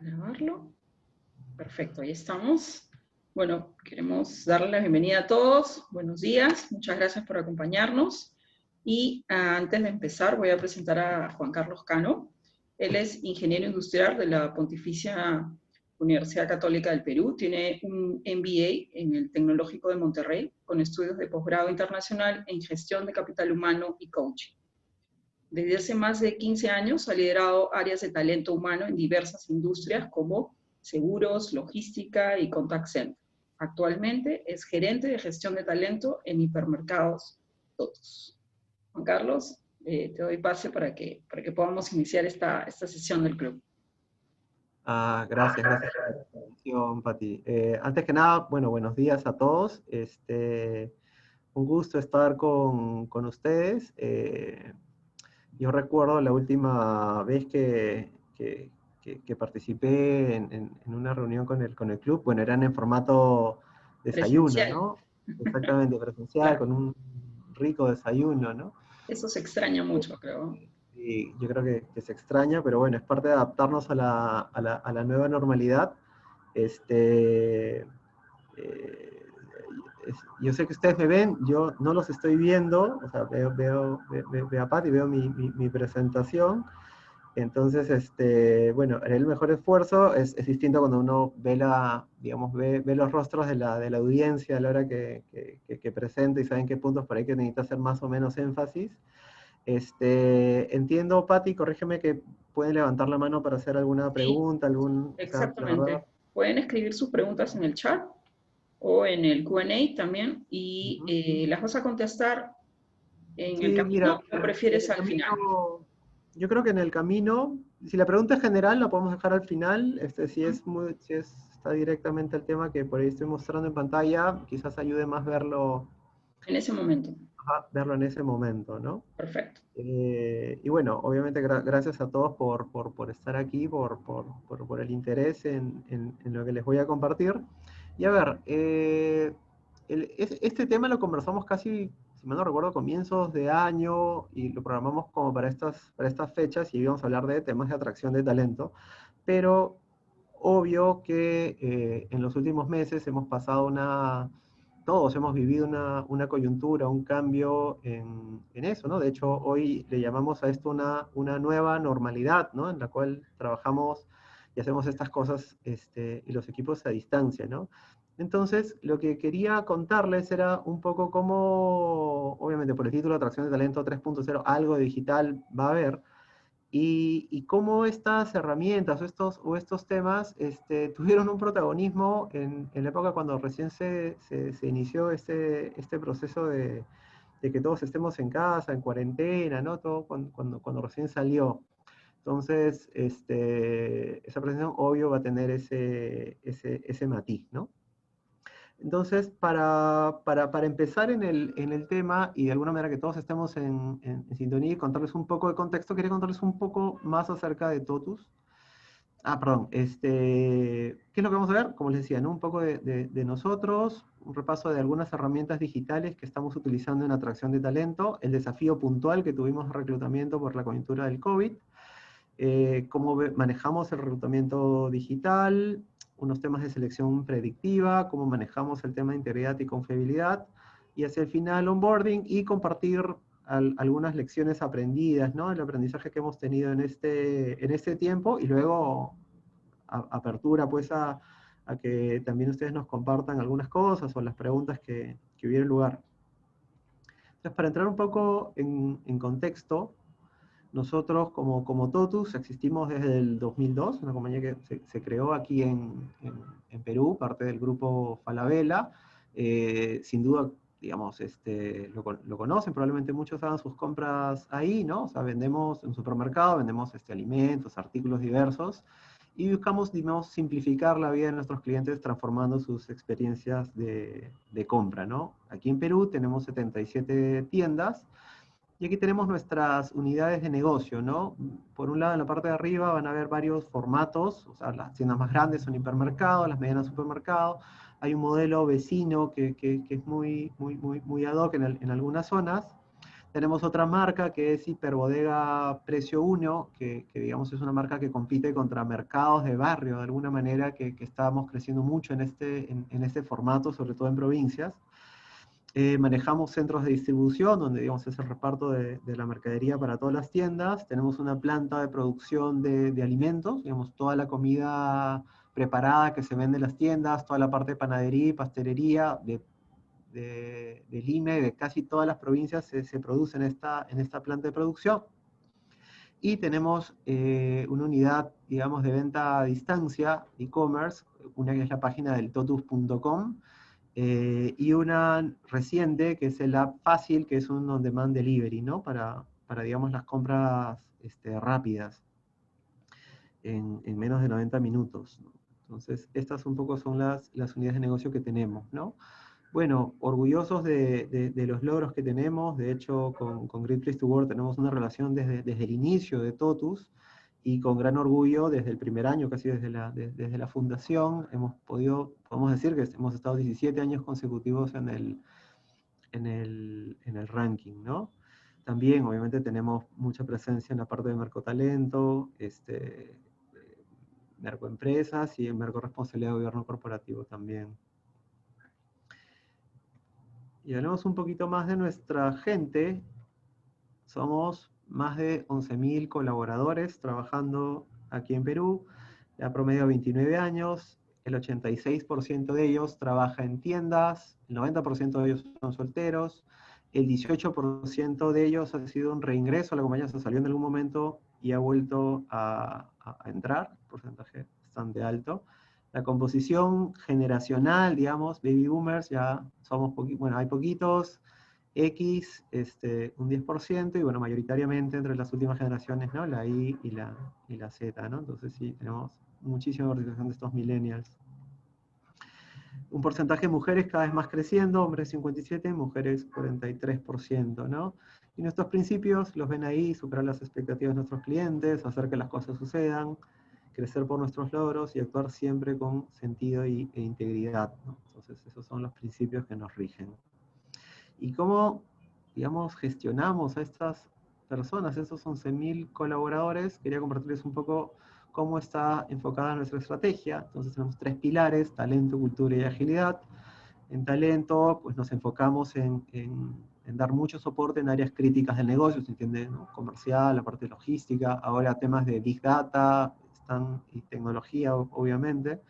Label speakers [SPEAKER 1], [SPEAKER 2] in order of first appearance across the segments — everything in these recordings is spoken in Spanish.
[SPEAKER 1] Grabarlo. Perfecto, ahí estamos. Bueno, queremos darle la bienvenida a todos. Buenos días, muchas gracias por acompañarnos. Y antes de empezar, voy a presentar a Juan Carlos Cano. Él es ingeniero industrial de la Pontificia Universidad Católica del Perú. Tiene un MBA en el Tecnológico de Monterrey, con estudios de posgrado internacional en gestión de capital humano y coaching. Desde hace más de 15 años ha liderado áreas de talento humano en diversas industrias como seguros, logística y contact center. Actualmente es gerente de gestión de talento en hipermercados Totus. Juan Carlos, te doy pase para que podamos iniciar esta sesión del club.
[SPEAKER 2] Gracias por la presentación, Pati. Antes que nada, bueno, buenos días a todos. Un gusto estar con ustedes. Yo recuerdo la última vez que participé en una reunión con el club, bueno, eran en formato desayuno,
[SPEAKER 1] Presencial.
[SPEAKER 2] ¿no? Exactamente, presencial,
[SPEAKER 1] Claro.
[SPEAKER 2] con un rico desayuno, ¿no?
[SPEAKER 1] Eso se extraña mucho, creo.
[SPEAKER 2] Y yo creo que se extraña, pero bueno, es parte de adaptarnos a la nueva normalidad. Este, eh, yo sé que ustedes me ven, yo no los estoy viendo, o sea, veo a Pati, veo mi presentación. Entonces, bueno, el mejor esfuerzo es distinto cuando uno digamos, ve los rostros de la audiencia a la hora que presenta y saben qué puntos por ahí que necesita hacer más o menos énfasis. Entiendo, Pati, corrígeme, que pueden levantar la mano para hacer alguna
[SPEAKER 1] Sí,
[SPEAKER 2] pregunta, o sea, la verdad.
[SPEAKER 1] exactamente. Pueden escribir sus preguntas en el chat o en el Q&A también, y
[SPEAKER 2] Ujú.
[SPEAKER 1] las vas a contestar en el
[SPEAKER 2] Sí, mira,
[SPEAKER 1] camino o
[SPEAKER 2] en
[SPEAKER 1] prefieres
[SPEAKER 2] el
[SPEAKER 1] al final.
[SPEAKER 2] camino, yo creo que en el camino, si la pregunta es general, la podemos dejar al final. Si está directamente al tema que por ahí estoy mostrando en pantalla, quizás ayude más
[SPEAKER 1] En ese momento.
[SPEAKER 2] verlo en ese momento, ¿no?
[SPEAKER 1] Perfecto.
[SPEAKER 2] Y bueno, obviamente gracias a todos por estar aquí, por el interés en lo que les voy a compartir. Y a ver, este tema lo conversamos casi, si mal no recuerdo, comienzos de año y lo programamos como para estas fechas y íbamos a hablar de temas de atracción de talento, pero obvio que en los últimos meses hemos pasado todos hemos vivido una coyuntura, un cambio en eso, ¿no? De hecho, hoy le llamamos a esto una nueva normalidad, ¿no? En la cual trabajamos y hacemos estas cosas y los equipos a distancia, ¿no? Entonces, lo que quería contarles era un poco cómo, obviamente por el título Atracción de Talento 3.0, algo digital va a haber, y cómo estas herramientas o estos temas tuvieron un protagonismo en la época cuando recién se inició este proceso de que todos estemos en casa, en cuarentena, ¿no? Todo cuando recién salió. Entonces, esa presentación obvio va a tener ese matiz, ¿no? Entonces, para empezar en el tema y de alguna manera que todos estemos en sintonía y contarles un poco de contexto, quería contarles un poco más acerca de Totus. Perdón, ¿qué es lo que vamos a ver? Como les decía, ¿no? Un poco de nosotros, un repaso de algunas herramientas digitales que estamos utilizando en atracción de talento, el desafío puntual que tuvimos de reclutamiento por la coyuntura del COVID, cómo manejamos el reclutamiento digital, unos temas de selección predictiva, cómo manejamos el tema de integridad y confiabilidad, y hacia el final onboarding y compartir algunas lecciones aprendidas, ¿no? El aprendizaje que hemos tenido en este tiempo y luego apertura pues a que también ustedes nos compartan algunas cosas o las preguntas que hubieron lugar. Entonces, para entrar un poco en contexto, nosotros como Totus existimos desde el 2002, una compañía que se creó aquí en Perú, parte del grupo Falabella. Sin duda, digamos, lo conocen, probablemente muchos hagan sus compras ahí, ¿no? O sea, vendemos en supermercado, vendemos alimentos, artículos diversos, y buscamos, digamos, simplificar la vida de nuestros clientes transformando sus experiencias de compra, ¿no? Aquí en Perú tenemos 77 tiendas, y aquí tenemos nuestras unidades de negocio, ¿no? Por un lado, en la parte de arriba van a ver varios formatos, o sea, las tiendas más grandes son hipermercados, las medianas supermercados. Hay un modelo vecino que es muy ad hoc en algunas zonas. Tenemos otra marca que es Hiperbodega Precio 1, que digamos es una marca que compite contra mercados de barrio, de alguna manera, que estábamos creciendo mucho en este formato, sobre todo en provincias. Manejamos centros de distribución, donde digamos, es el reparto de la mercadería para todas las tiendas. Tenemos una planta de producción de alimentos, digamos, toda la comida preparada que se vende en las tiendas, toda la parte de panadería y pastelería de Lima y de casi todas las provincias se produce en esta planta de producción. Y tenemos una unidad, digamos, de venta a distancia, e-commerce, una que es la página del totus.com, y una reciente que es el app Fácil, que es un on-demand delivery, ¿no? Para digamos, las compras rápidas, en menos de 90 minutos, ¿no? Entonces, estas un poco son las unidades de negocio que tenemos, ¿no? Bueno, orgullosos de los logros que tenemos. De hecho, con Great Place to Work tenemos una relación desde el inicio de Totus, y con gran orgullo desde el primer año, casi desde la fundación, podemos decir que hemos estado 17 años consecutivos en el ranking, ¿no? También, obviamente, tenemos mucha presencia en la parte de Mercotalento, Mercoempresas y en Merco Responsabilidad de Gobierno Corporativo también. Y hablemos un poquito más de nuestra gente. Somos más de 11.000 colaboradores trabajando aquí en Perú, ya promedio 29 años, el 86% de ellos trabaja en tiendas, el 90% de ellos son solteros, el 18% de ellos ha sido un reingreso a la compañía, se salió en algún momento y ha vuelto a entrar, porcentaje bastante alto. La composición generacional, digamos, baby boomers, ya somos bueno, hay poquitos, X, un 10%, y bueno, mayoritariamente entre las últimas generaciones, ¿no? La Y y la Z, ¿no? Entonces sí, tenemos muchísima participación de estos millennials. Un porcentaje de mujeres cada vez más creciendo, hombres 57%, mujeres 43%, ¿no? Y nuestros principios, los ven ahí: superar las expectativas de nuestros clientes, hacer que las cosas sucedan, crecer por nuestros logros y actuar siempre con sentido e integridad, ¿no? Entonces esos son los principios que nos rigen. ¿Y cómo, digamos, gestionamos a estas personas, estos 11.000 colaboradores? Quería compartirles un poco cómo está enfocada nuestra estrategia. Entonces tenemos 3 pilares: talento, cultura y agilidad. En talento, pues nos enfocamos en dar mucho soporte en áreas críticas del negocio, se entiende, ¿no? Comercial, la parte logística, ahora temas de Big Data y tecnología, obviamente.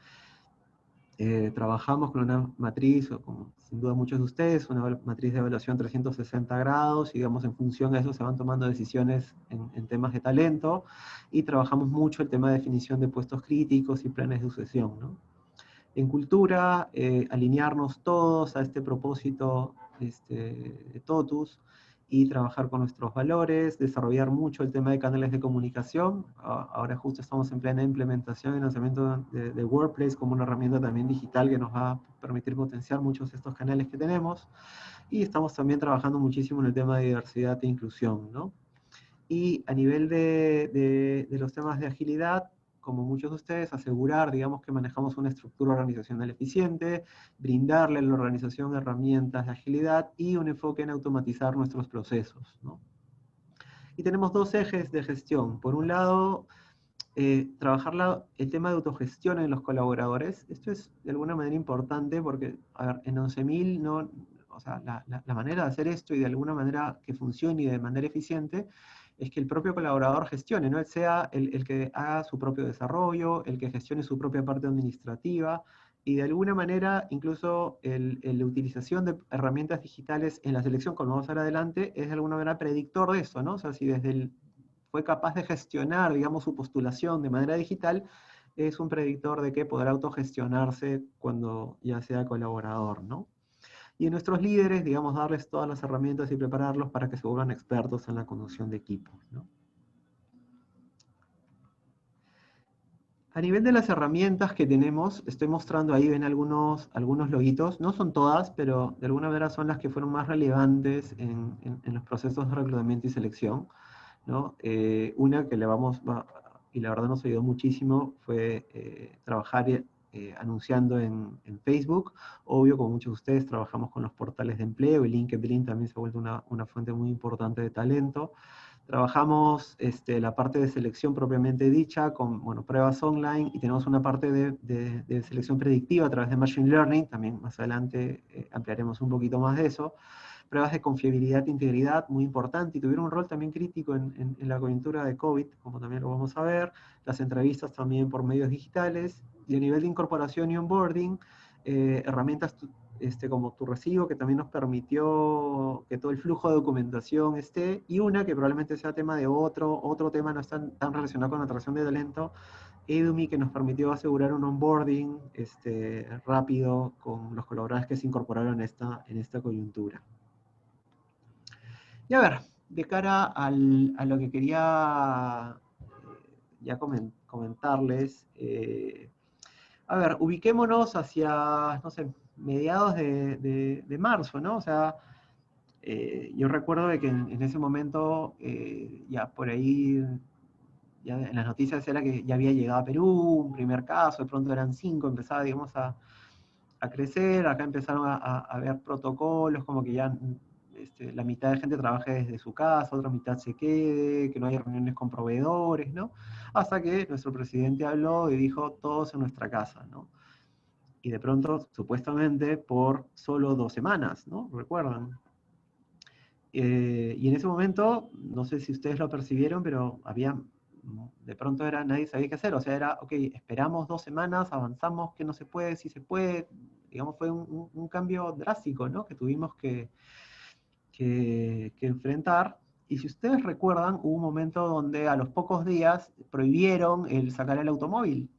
[SPEAKER 2] Trabajamos con una matriz, o como sin duda muchos de ustedes, una matriz de evaluación 360 grados, y digamos, en función de eso se van tomando decisiones en temas de talento, y trabajamos mucho el tema de definición de puestos críticos y planes de sucesión, ¿no? En cultura, alinearnos todos a este propósito de Totus, y trabajar con nuestros valores, desarrollar mucho el tema de canales de comunicación. Ahora justo estamos en plena implementación y lanzamiento de Workplace como una herramienta también digital que nos va a permitir potenciar muchos de estos canales que tenemos. Y estamos también trabajando muchísimo en el tema de diversidad e inclusión, ¿no? Y a nivel de los temas de agilidad, como muchos de ustedes, asegurar, digamos, que manejamos una estructura organizacional eficiente, brindarle a la organización herramientas de agilidad y un enfoque en automatizar nuestros procesos, ¿no? Y tenemos 2 ejes de gestión. Por un lado, trabajar el tema de autogestión en los colaboradores. Esto es de alguna manera importante porque, a ver, en 11.000 no, o sea, la manera de hacer esto y de alguna manera que funcione y de manera eficiente es que el propio colaborador gestione, ¿no? Él sea el que haga su propio desarrollo, el que gestione su propia parte administrativa, y de alguna manera incluso la utilización de herramientas digitales en la selección, como vamos a ver adelante, es de alguna manera predictor de eso, ¿no? O sea, si fue capaz de gestionar, digamos, su postulación de manera digital, es un predictor de que podrá autogestionarse cuando ya sea colaborador, ¿no? Y en nuestros líderes, digamos, darles todas las herramientas y prepararlos para que se vuelvan expertos en la conducción de equipos, ¿no? A nivel de las herramientas que tenemos, estoy mostrando ahí, ven algunos loguitos, no son todas, pero de alguna manera son las que fueron más relevantes en los procesos de reclutamiento y selección, ¿no? Una que y la verdad nos ayudó muchísimo, fue trabajar anunciando en Facebook. Obvio, como muchos de ustedes, trabajamos con los portales de empleo y LinkedIn también se ha vuelto una fuente muy importante de talento. Trabajamos la parte de selección propiamente dicha con pruebas online y tenemos una parte de selección predictiva a través de Machine Learning, también más adelante ampliaremos un poquito más de eso. Pruebas de confiabilidad e integridad, muy importante, y tuvieron un rol también crítico en la coyuntura de COVID, como también lo vamos a ver. Las entrevistas también por medios digitales, y a nivel de incorporación y onboarding, herramientas como Tu Recibo, que también nos permitió que todo el flujo de documentación esté, y una que probablemente sea tema de otro tema no está tan relacionado con la atracción de talento, Edumi, que nos permitió asegurar un onboarding rápido con los colaboradores que se incorporaron en esta coyuntura. Y a ver, de cara a lo que quería ya comentarles, a ver, ubiquémonos hacia, no sé, mediados de marzo, ¿no? O sea, yo recuerdo de que en ese momento, ya por ahí, ya en las noticias era que ya había llegado a Perú, un primer caso, de pronto eran 5, empezaba, digamos, a crecer, acá empezaron a ver protocolos, como que ya la mitad de gente trabaje desde su casa, otra mitad se quede, que no haya reuniones con proveedores, ¿no? Hasta que nuestro presidente habló y dijo, todos en nuestra casa, ¿no? Y de pronto, supuestamente, por solo 2 semanas, ¿no? ¿Recuerdan? Y en ese momento, no sé si ustedes lo percibieron, pero de pronto nadie sabía qué hacer, o sea, era, ok, esperamos 2 semanas, avanzamos, que no se puede, si se puede, digamos, fue un cambio drástico, ¿no? Que tuvimos que enfrentar. Y si ustedes recuerdan, hubo un momento donde a los pocos días prohibieron el sacar el automóvil,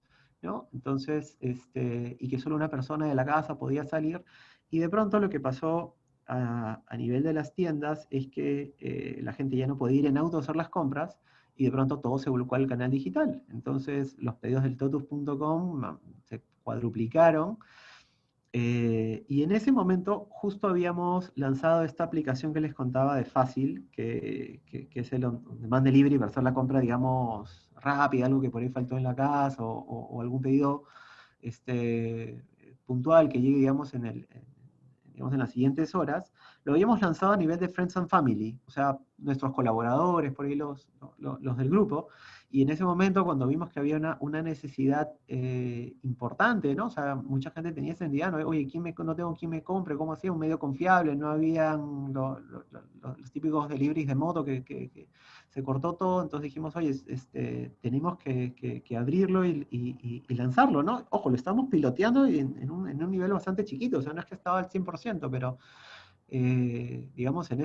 [SPEAKER 2] ¿no? Entonces, y que solo una persona de la casa podía salir, y de pronto lo que pasó a nivel de las tiendas es que la gente ya no podía ir en auto a hacer las compras, y de pronto todo se volcó al canal digital. Entonces los pedidos del totus.com se cuadruplicaron, y en ese momento justo habíamos lanzado esta aplicación que les contaba de Fácil, que es el on-demand delivery para hacer la compra, digamos, rápida, algo que por ahí faltó en la casa, o algún pedido puntual que llegue, digamos, digamos, en las siguientes horas. Lo habíamos lanzado a nivel de Friends and Family, o sea, nuestros colaboradores, por ahí los del grupo, y en ese momento cuando vimos que había una necesidad importante, ¿no? O sea, mucha gente tenía esa idea, ¿no? Oye, no tengo quien me compre, ¿cómo hacía? Un medio confiable, no habían los típicos deliveries de moto que se cortó todo, entonces dijimos, oye, tenemos que abrirlo y lanzarlo, ¿no? Ojo, lo estamos piloteando en un nivel bastante chiquito, o sea, no es que estaba al 100%, pero digamos, en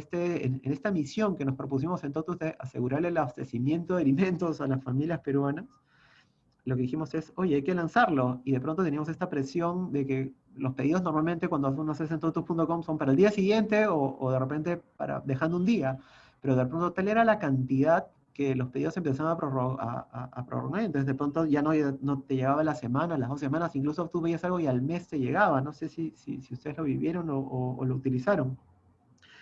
[SPEAKER 2] esta misión que nos propusimos en Totus de asegurar el abastecimiento de alimentos a las familias peruanas, lo que dijimos es, oye, hay que lanzarlo, y de pronto teníamos esta presión de que los pedidos normalmente cuando uno hace en totus.com son para el día siguiente o de repente dejando un día, pero de pronto tal era la cantidad que los pedidos empezaban a prorrogar, entonces de pronto ya no te llegaba la semana, las 2 semanas, incluso tú veías algo y al mes te llegaba. No sé si ustedes lo vivieron o lo utilizaron.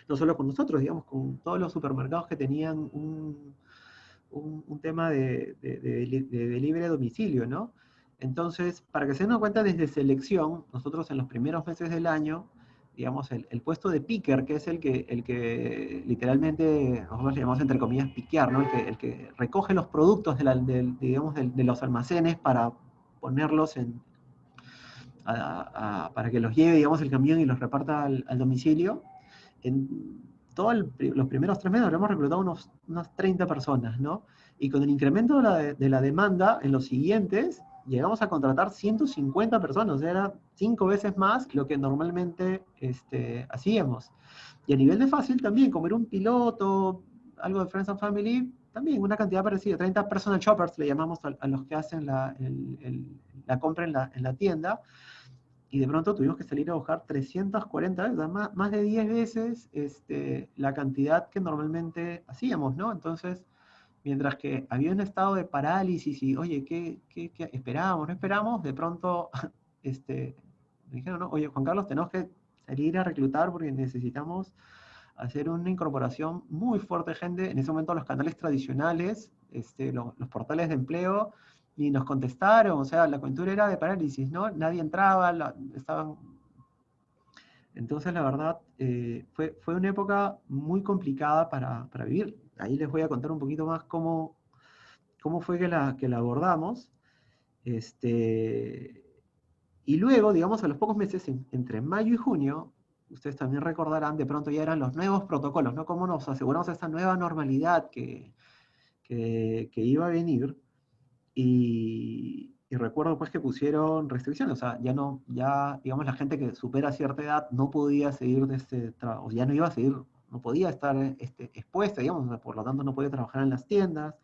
[SPEAKER 2] No solo con nosotros, digamos, con todos los supermercados que tenían un tema de delivery a domicilio, ¿no? Entonces, para que se den una cuenta, desde selección, nosotros en los primeros meses del año, digamos, el puesto de picker, que es el que literalmente, nosotros le llamamos entre comillas piquear, ¿no? El que recoge los productos digamos, de los almacenes para ponerlos para que los lleve, digamos, el camión y los reparta al domicilio. En todos los primeros 3 meses habremos reclutado unas 30 personas, ¿no? Y con el incremento de la demanda, en los siguientes, llegamos a contratar 150 personas, o sea, era 5 veces más lo que normalmente hacíamos. Y a nivel de fácil también, como era un piloto, algo de Friends and Family, también una cantidad parecida, 30 personal shoppers le llamamos a los que hacen la compra en la tienda, y de pronto tuvimos que salir a buscar 340 veces, más de 10 veces la cantidad que normalmente hacíamos, ¿no? Entonces, mientras que había un estado de parálisis y, oye, ¿qué esperábamos? ¿No esperamos? De pronto, me dijeron, no, oye, Juan Carlos, tenemos que salir a reclutar porque necesitamos hacer una incorporación muy fuerte de gente. En ese momento los canales tradicionales, los portales de empleo, ni nos contestaron, o sea, la coyuntura era de parálisis, ¿no? Nadie entraba, estaban... Entonces, la verdad, fue una época muy complicada para vivir. Ahí les voy a contar un poquito más cómo fue que la abordamos. Y luego, digamos, a los pocos meses, entre mayo y junio, ustedes también recordarán, de pronto ya eran los nuevos protocolos, ¿no? Cómo nos aseguramos esta nueva normalidad que iba a venir. Y recuerdo pues que pusieron restricciones, o sea, ya, digamos, la gente que supera cierta edad no podía seguir de este trabajo, ya no iba a seguir, no podía estar expuesta, digamos, o sea, por lo tanto no podía trabajar en las tiendas,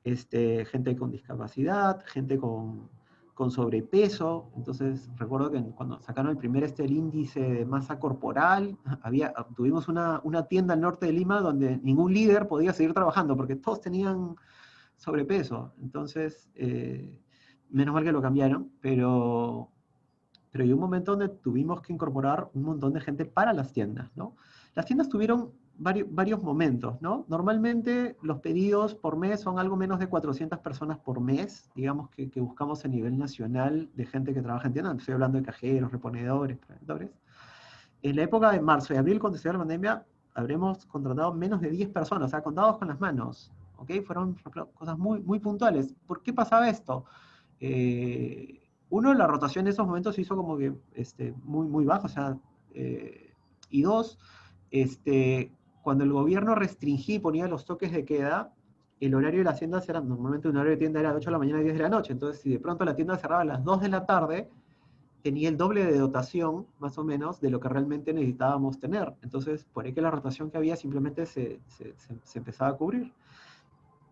[SPEAKER 2] gente con discapacidad, gente con sobrepeso. Entonces recuerdo que cuando sacaron el índice de masa corporal, tuvimos una tienda al norte de Lima donde ningún líder podía seguir trabajando porque todos tenían sobrepeso. Entonces, menos mal que lo cambiaron, pero hay un momento donde tuvimos que incorporar un montón de gente para las tiendas, ¿no? Las tiendas tuvieron varios momentos, ¿no? Normalmente los pedidos por mes son algo menos de 400 personas por mes, digamos que buscamos a nivel nacional de gente que trabaja en tiendas. Estoy hablando de cajeros, reponedores, proveedores. En la época de marzo y abril, cuando se dio la pandemia, habremos contratado menos de 10 personas, o sea, contados con las manos, ¿ok? Fueron cosas muy, muy puntuales. ¿Por qué pasaba esto? Uno, la rotación en esos momentos se hizo como que muy, muy baja, o sea, y dos, cuando el gobierno restringía y ponía los toques de queda, el horario de las tiendas era, normalmente un horario de tienda era de 8 de la mañana a 10 de la noche, entonces si de pronto la tienda cerraba a las 2 de la tarde, tenía el doble de dotación, más o menos, de lo que realmente necesitábamos tener. Entonces, por ahí que la rotación que había simplemente se empezaba a cubrir.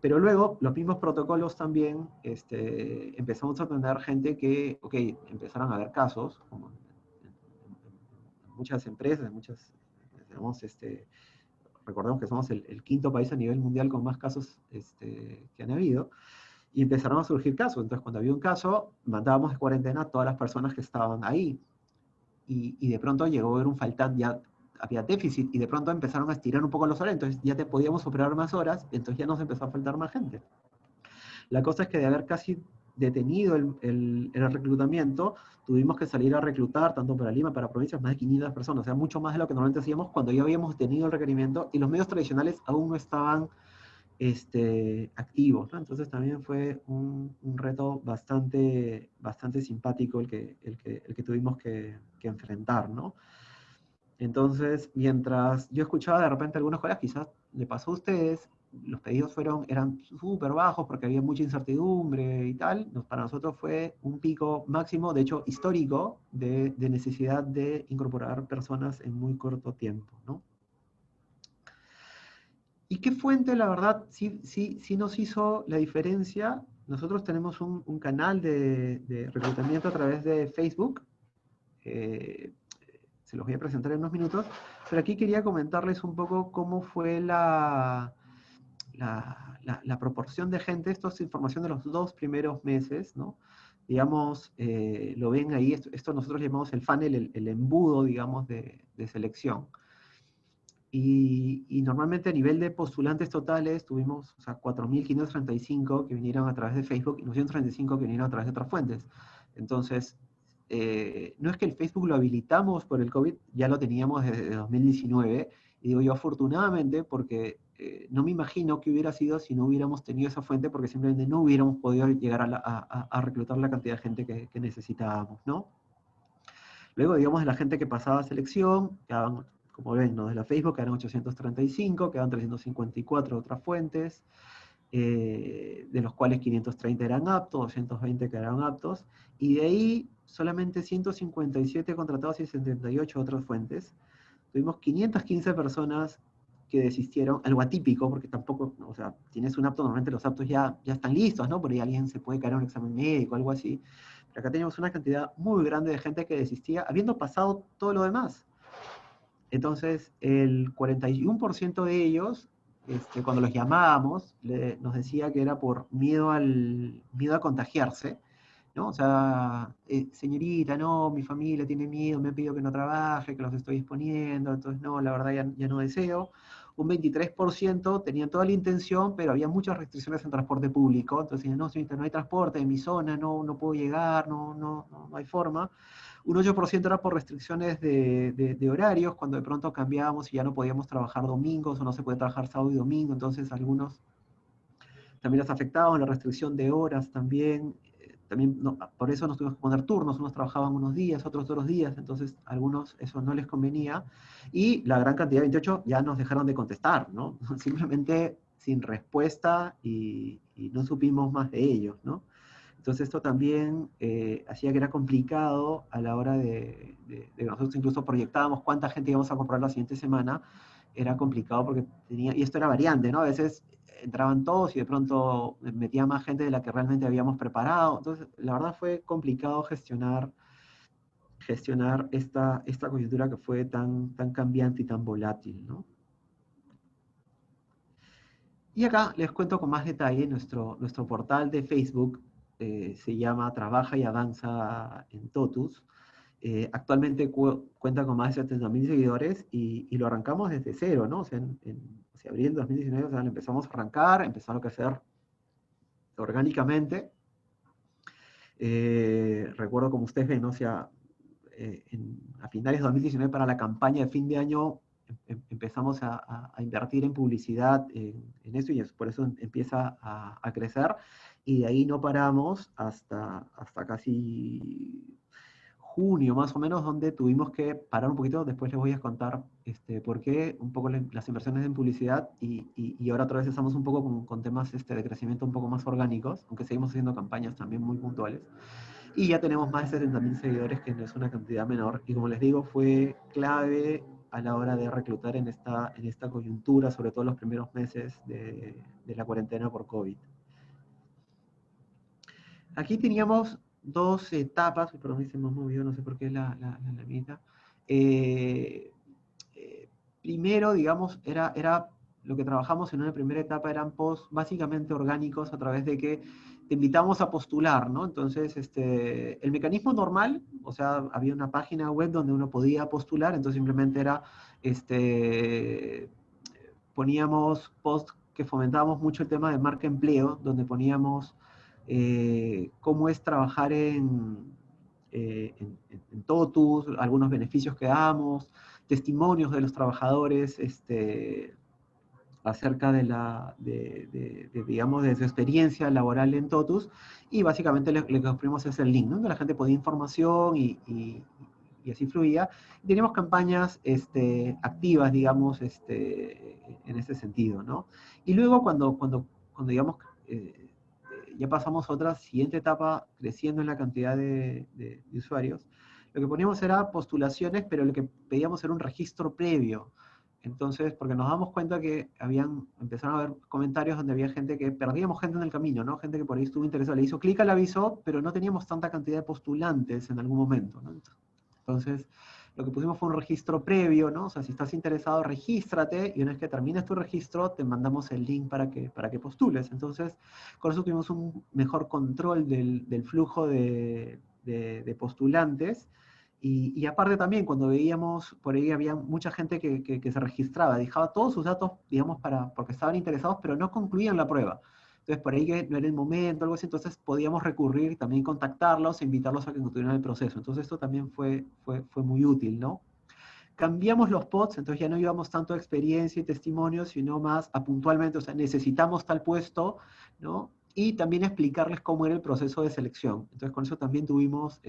[SPEAKER 2] Pero luego, los mismos protocolos también, empezamos a tener gente que, ok, empezaron a haber casos, como en muchas empresas, digamos, recordemos que somos el quinto país a nivel mundial con más casos que han habido, y empezaron a surgir casos. Entonces, cuando había un caso, mandábamos de cuarentena a todas las personas que estaban ahí. Y de pronto llegó a haber un faltante, ya había déficit, y de pronto empezaron a estirar un poco los horarios, entonces ya te podíamos operar más horas, entonces ya nos empezó a faltar más gente. La cosa es que de haber casi detenido el reclutamiento, tuvimos que salir a reclutar, tanto para Lima, para provincias, más de 500 personas, o sea, mucho más de lo que normalmente hacíamos cuando ya habíamos tenido el requerimiento, y los medios tradicionales aún no estaban activos, ¿no? Entonces también fue un reto bastante simpático el que tuvimos que enfrentar, ¿no? Entonces, mientras yo escuchaba de repente algunos colegas, quizás le pasó a ustedes, los pedidos eran súper bajos porque había mucha incertidumbre y tal. Para nosotros fue un pico máximo, de hecho histórico, de necesidad de incorporar personas en muy corto tiempo, ¿no? ¿Y qué fuente, la verdad, sí nos hizo la diferencia? Nosotros tenemos un canal de reclutamiento a través de Facebook. Se los voy a presentar en unos minutos. Pero aquí quería comentarles un poco cómo fue la proporción de gente. Esto es información de los 2 primeros meses, ¿no? Digamos, lo ven ahí, esto nosotros llamamos el funnel, el embudo, digamos, de selección. Y normalmente a nivel de postulantes totales tuvimos, o sea, 4.535 que vinieron a través de Facebook y 935 que vinieron a través de otras fuentes. Entonces, no es que el Facebook lo habilitamos por el COVID, ya lo teníamos desde 2019, y digo yo afortunadamente porque no me imagino qué hubiera sido si no hubiéramos tenido esa fuente, porque simplemente no hubiéramos podido llegar a reclutar la cantidad de gente que necesitábamos, ¿no? Luego, digamos, de la gente que pasaba a selección, quedaban, como ven, ¿no? De la Facebook quedaron 835, quedaban 354 otras fuentes, de los cuales 530 eran aptos, 220 quedaron aptos, y de ahí solamente 157 contratados y 78 otras fuentes. Tuvimos 515 personas que desistieron, algo atípico, porque tampoco, o sea, tienes un apto, normalmente los aptos ya están listos, ¿no? Por ahí alguien se puede caer en un examen médico, algo así. Pero acá teníamos una cantidad muy grande de gente que desistía, habiendo pasado todo lo demás. Entonces, el 41% de ellos, cuando los llamábamos, nos decía que era por miedo a contagiarse, ¿no? O sea, señorita, no, mi familia tiene miedo, me ha pedido que no trabaje, que los estoy exponiendo, entonces no, la verdad ya no deseo. un 23% tenían toda la intención, pero había muchas restricciones en transporte público. Entonces decían, no, señorita, no hay transporte en mi zona, no puedo llegar, no hay forma. Un 8% era por restricciones de horarios, cuando de pronto cambiábamos y ya no podíamos trabajar domingos o no se puede trabajar sábado y domingo, entonces algunos también les afectaban, la restricción de horas también. También por eso nos tuvimos que poner turnos, unos trabajaban unos días, otros otros días, entonces a algunos eso no les convenía, y la gran cantidad, 28, ya nos dejaron de contestar, ¿no? Simplemente sin respuesta y no supimos más de ellos, ¿no? Entonces esto también hacía que era complicado a la hora de nosotros incluso proyectábamos cuánta gente íbamos a comprar la siguiente semana, era complicado porque y esto era variante, ¿no? A veces entraban todos y de pronto metía más gente de la que realmente habíamos preparado. Entonces, la verdad fue complicado gestionar esta coyuntura que fue tan cambiante y tan volátil, ¿no? Y acá les cuento con más detalle nuestro portal de Facebook, se llama Trabaja y Avanza en Totus. Actualmente cuenta con más de 70.000 seguidores y lo arrancamos desde cero, ¿no? O sea, en abril de 2019, o sea, lo empezamos a arrancar, empezamos a crecer orgánicamente. Recuerdo, como ustedes ven, ¿no? O sea, a finales de 2019, para la campaña de fin de año, empezamos a invertir en publicidad en eso, y por eso empieza a crecer, y de ahí no paramos hasta casi junio más o menos, donde tuvimos que parar un poquito. Después les voy a contar por qué, un poco las inversiones en publicidad, y ahora otra vez estamos un poco con temas de crecimiento un poco más orgánicos, aunque seguimos haciendo campañas también muy puntuales. Y ya tenemos más de 70.000 seguidores, que no es una cantidad menor, y como les digo, fue clave a la hora de reclutar en esta coyuntura, sobre todo los primeros meses de la cuarentena por COVID. Aquí teníamos dos etapas, perdón, se me ha movido, no sé por qué la mitad. Primero, digamos, era lo que trabajamos en una primera etapa, eran posts básicamente orgánicos, a través de que te invitamos a postular, ¿no? Entonces, el mecanismo normal, o sea, había una página web donde uno podía postular, entonces simplemente era, poníamos posts que fomentábamos mucho el tema de marca empleo, donde poníamos cómo es trabajar en Totus, algunos beneficios que damos, testimonios de los trabajadores acerca digamos, de su experiencia laboral en Totus, y básicamente lo que ofrecimos es el link, ¿no? Donde la gente podía información y así fluía. Y teníamos campañas activas, digamos, en ese sentido, ¿no? Y luego cuando digamos, ya pasamos a otra siguiente etapa, creciendo en la cantidad de usuarios, lo que poníamos era postulaciones, pero lo que pedíamos era un registro previo. Entonces, porque nos damos cuenta que empezaron a haber comentarios donde había gente que, perdíamos gente en el camino, ¿no? Gente que por ahí estuvo interesada, le hizo clic al aviso, pero no teníamos tanta cantidad de postulantes en algún momento, ¿no? Entonces, lo que pusimos fue un registro previo, ¿no? O sea, si estás interesado, regístrate, y una vez que termines tu registro, te mandamos el link para que postules. Entonces, con eso tuvimos un mejor control del flujo de postulantes. Y aparte también, cuando veíamos, por ahí había mucha gente que se registraba, dejaba todos sus datos, digamos, porque estaban interesados, pero no concluían la prueba. Entonces, por ahí que no era el momento, algo así, entonces podíamos recurrir y también contactarlos e invitarlos a que continuaran el proceso. Entonces, esto también fue muy útil, ¿no? Cambiamos los pods, entonces ya no íbamos tanto a experiencia y testimonios, sino más a puntualmente, o sea, necesitamos tal puesto, ¿no? Y también explicarles cómo era el proceso de selección. Entonces, con eso también tuvimos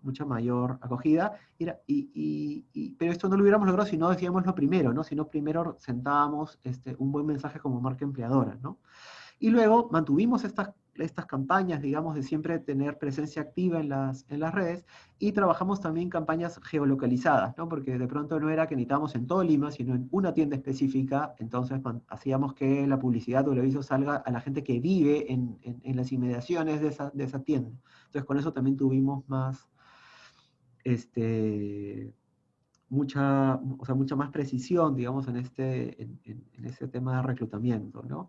[SPEAKER 2] mucha mayor acogida. Pero esto no lo hubiéramos logrado si no decíamos lo primero, ¿no? Si no primero sentábamos un buen mensaje como marca empleadora, ¿no? Y luego mantuvimos estas campañas, digamos, de siempre tener presencia activa en las redes, y trabajamos también campañas geolocalizadas, ¿no? Porque de pronto no era que necesitábamos en todo Lima, sino en una tienda específica. Entonces hacíamos que la publicidad o el aviso salga a la gente que vive en las inmediaciones de esa tienda. Entonces con eso también tuvimos más, mucha más precisión, digamos, en ese tema de reclutamiento, ¿no?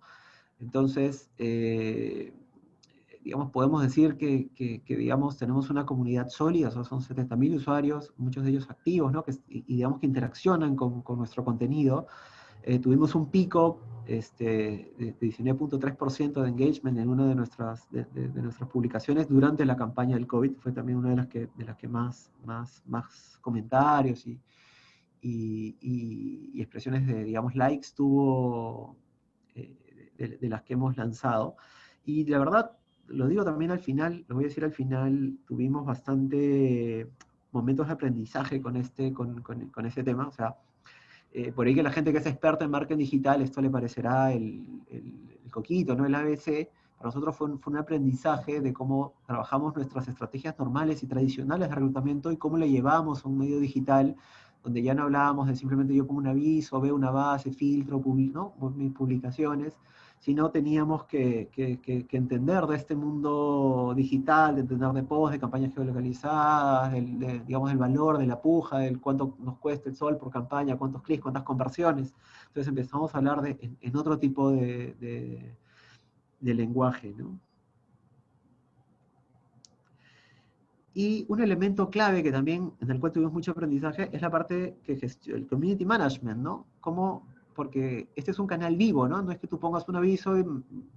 [SPEAKER 2] Entonces, digamos, podemos decir que digamos, tenemos una comunidad sólida, o sea, son 70.000 usuarios, muchos de ellos activos, ¿no? Y digamos que interaccionan con nuestro contenido. Tuvimos un pico de 19.3% de engagement en una de nuestras publicaciones durante la campaña del COVID. Fue también una de las que más comentarios y expresiones de, digamos, likes tuvo, de las que hemos lanzado. Y la verdad, lo digo también al final, lo voy a decir al final, tuvimos bastante momentos de aprendizaje con ese tema. O sea, por ahí que la gente que es experta en marketing digital, esto le parecerá el coquito, ¿no? El ABC. Para nosotros fue un aprendizaje de cómo trabajamos nuestras estrategias normales y tradicionales de reclutamiento y cómo le llevamos a un medio digital donde ya no hablábamos de simplemente yo pongo un aviso, veo una base, filtro, ¿no? Mis publicaciones, sino teníamos que entender de este mundo digital, de entender de posts, de campañas geolocalizadas, digamos, el valor de la puja, del cuánto nos cuesta el sol por campaña, cuántos clics, cuántas conversiones. Entonces empezamos a hablar en otro tipo de lenguaje, ¿no? Y un elemento clave que también, en el cual tuvimos mucho aprendizaje, es la parte que el community management, ¿no? Porque este es un canal vivo, ¿no? No es que tú pongas un aviso y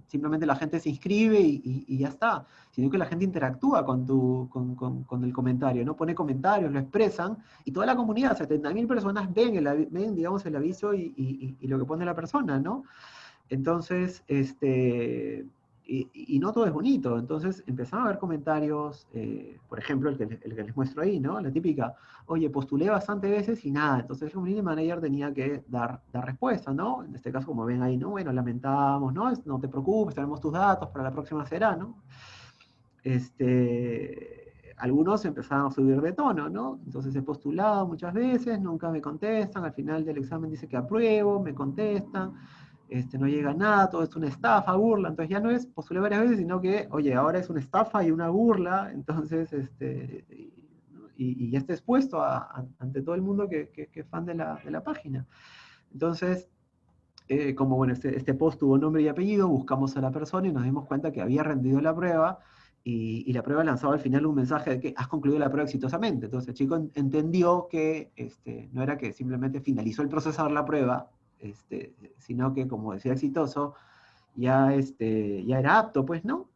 [SPEAKER 2] simplemente la gente se inscribe y ya está, sino que la gente interactúa con el comentario, ¿no? Pone comentarios, lo expresan, y toda la comunidad, 70.000 personas ven, digamos, el aviso y lo que pone la persona, ¿no? Entonces, y no todo es bonito. Entonces empezaron a haber comentarios, por ejemplo, el que les muestro ahí, ¿no? La típica, oye, postulé bastante veces y nada. Entonces el community manager tenía que dar respuesta, ¿no? En este caso, como ven ahí, ¿no? Bueno, lamentamos, ¿no? No te preocupes, tenemos tus datos, para la próxima será, ¿no? Algunos empezaron a subir de tono, ¿no? Entonces he postulado muchas veces, nunca me contestan, al final del examen dice que apruebo, me contestan, no llega nada, todo es una estafa, burla. Entonces ya no es postulé varias veces, sino que, oye, ahora es una estafa y una burla. Entonces, y ya está expuesto ante todo el mundo que es fan de la página. Entonces, como bueno, este post tuvo nombre y apellido, buscamos a la persona y nos dimos cuenta que había rendido la prueba, y la prueba lanzaba al final un mensaje de que has concluido la prueba exitosamente. Entonces el chico entendió que no era que simplemente finalizó el proceso de la prueba, sino que, como decía exitoso, ya era apto, pues, ¿no?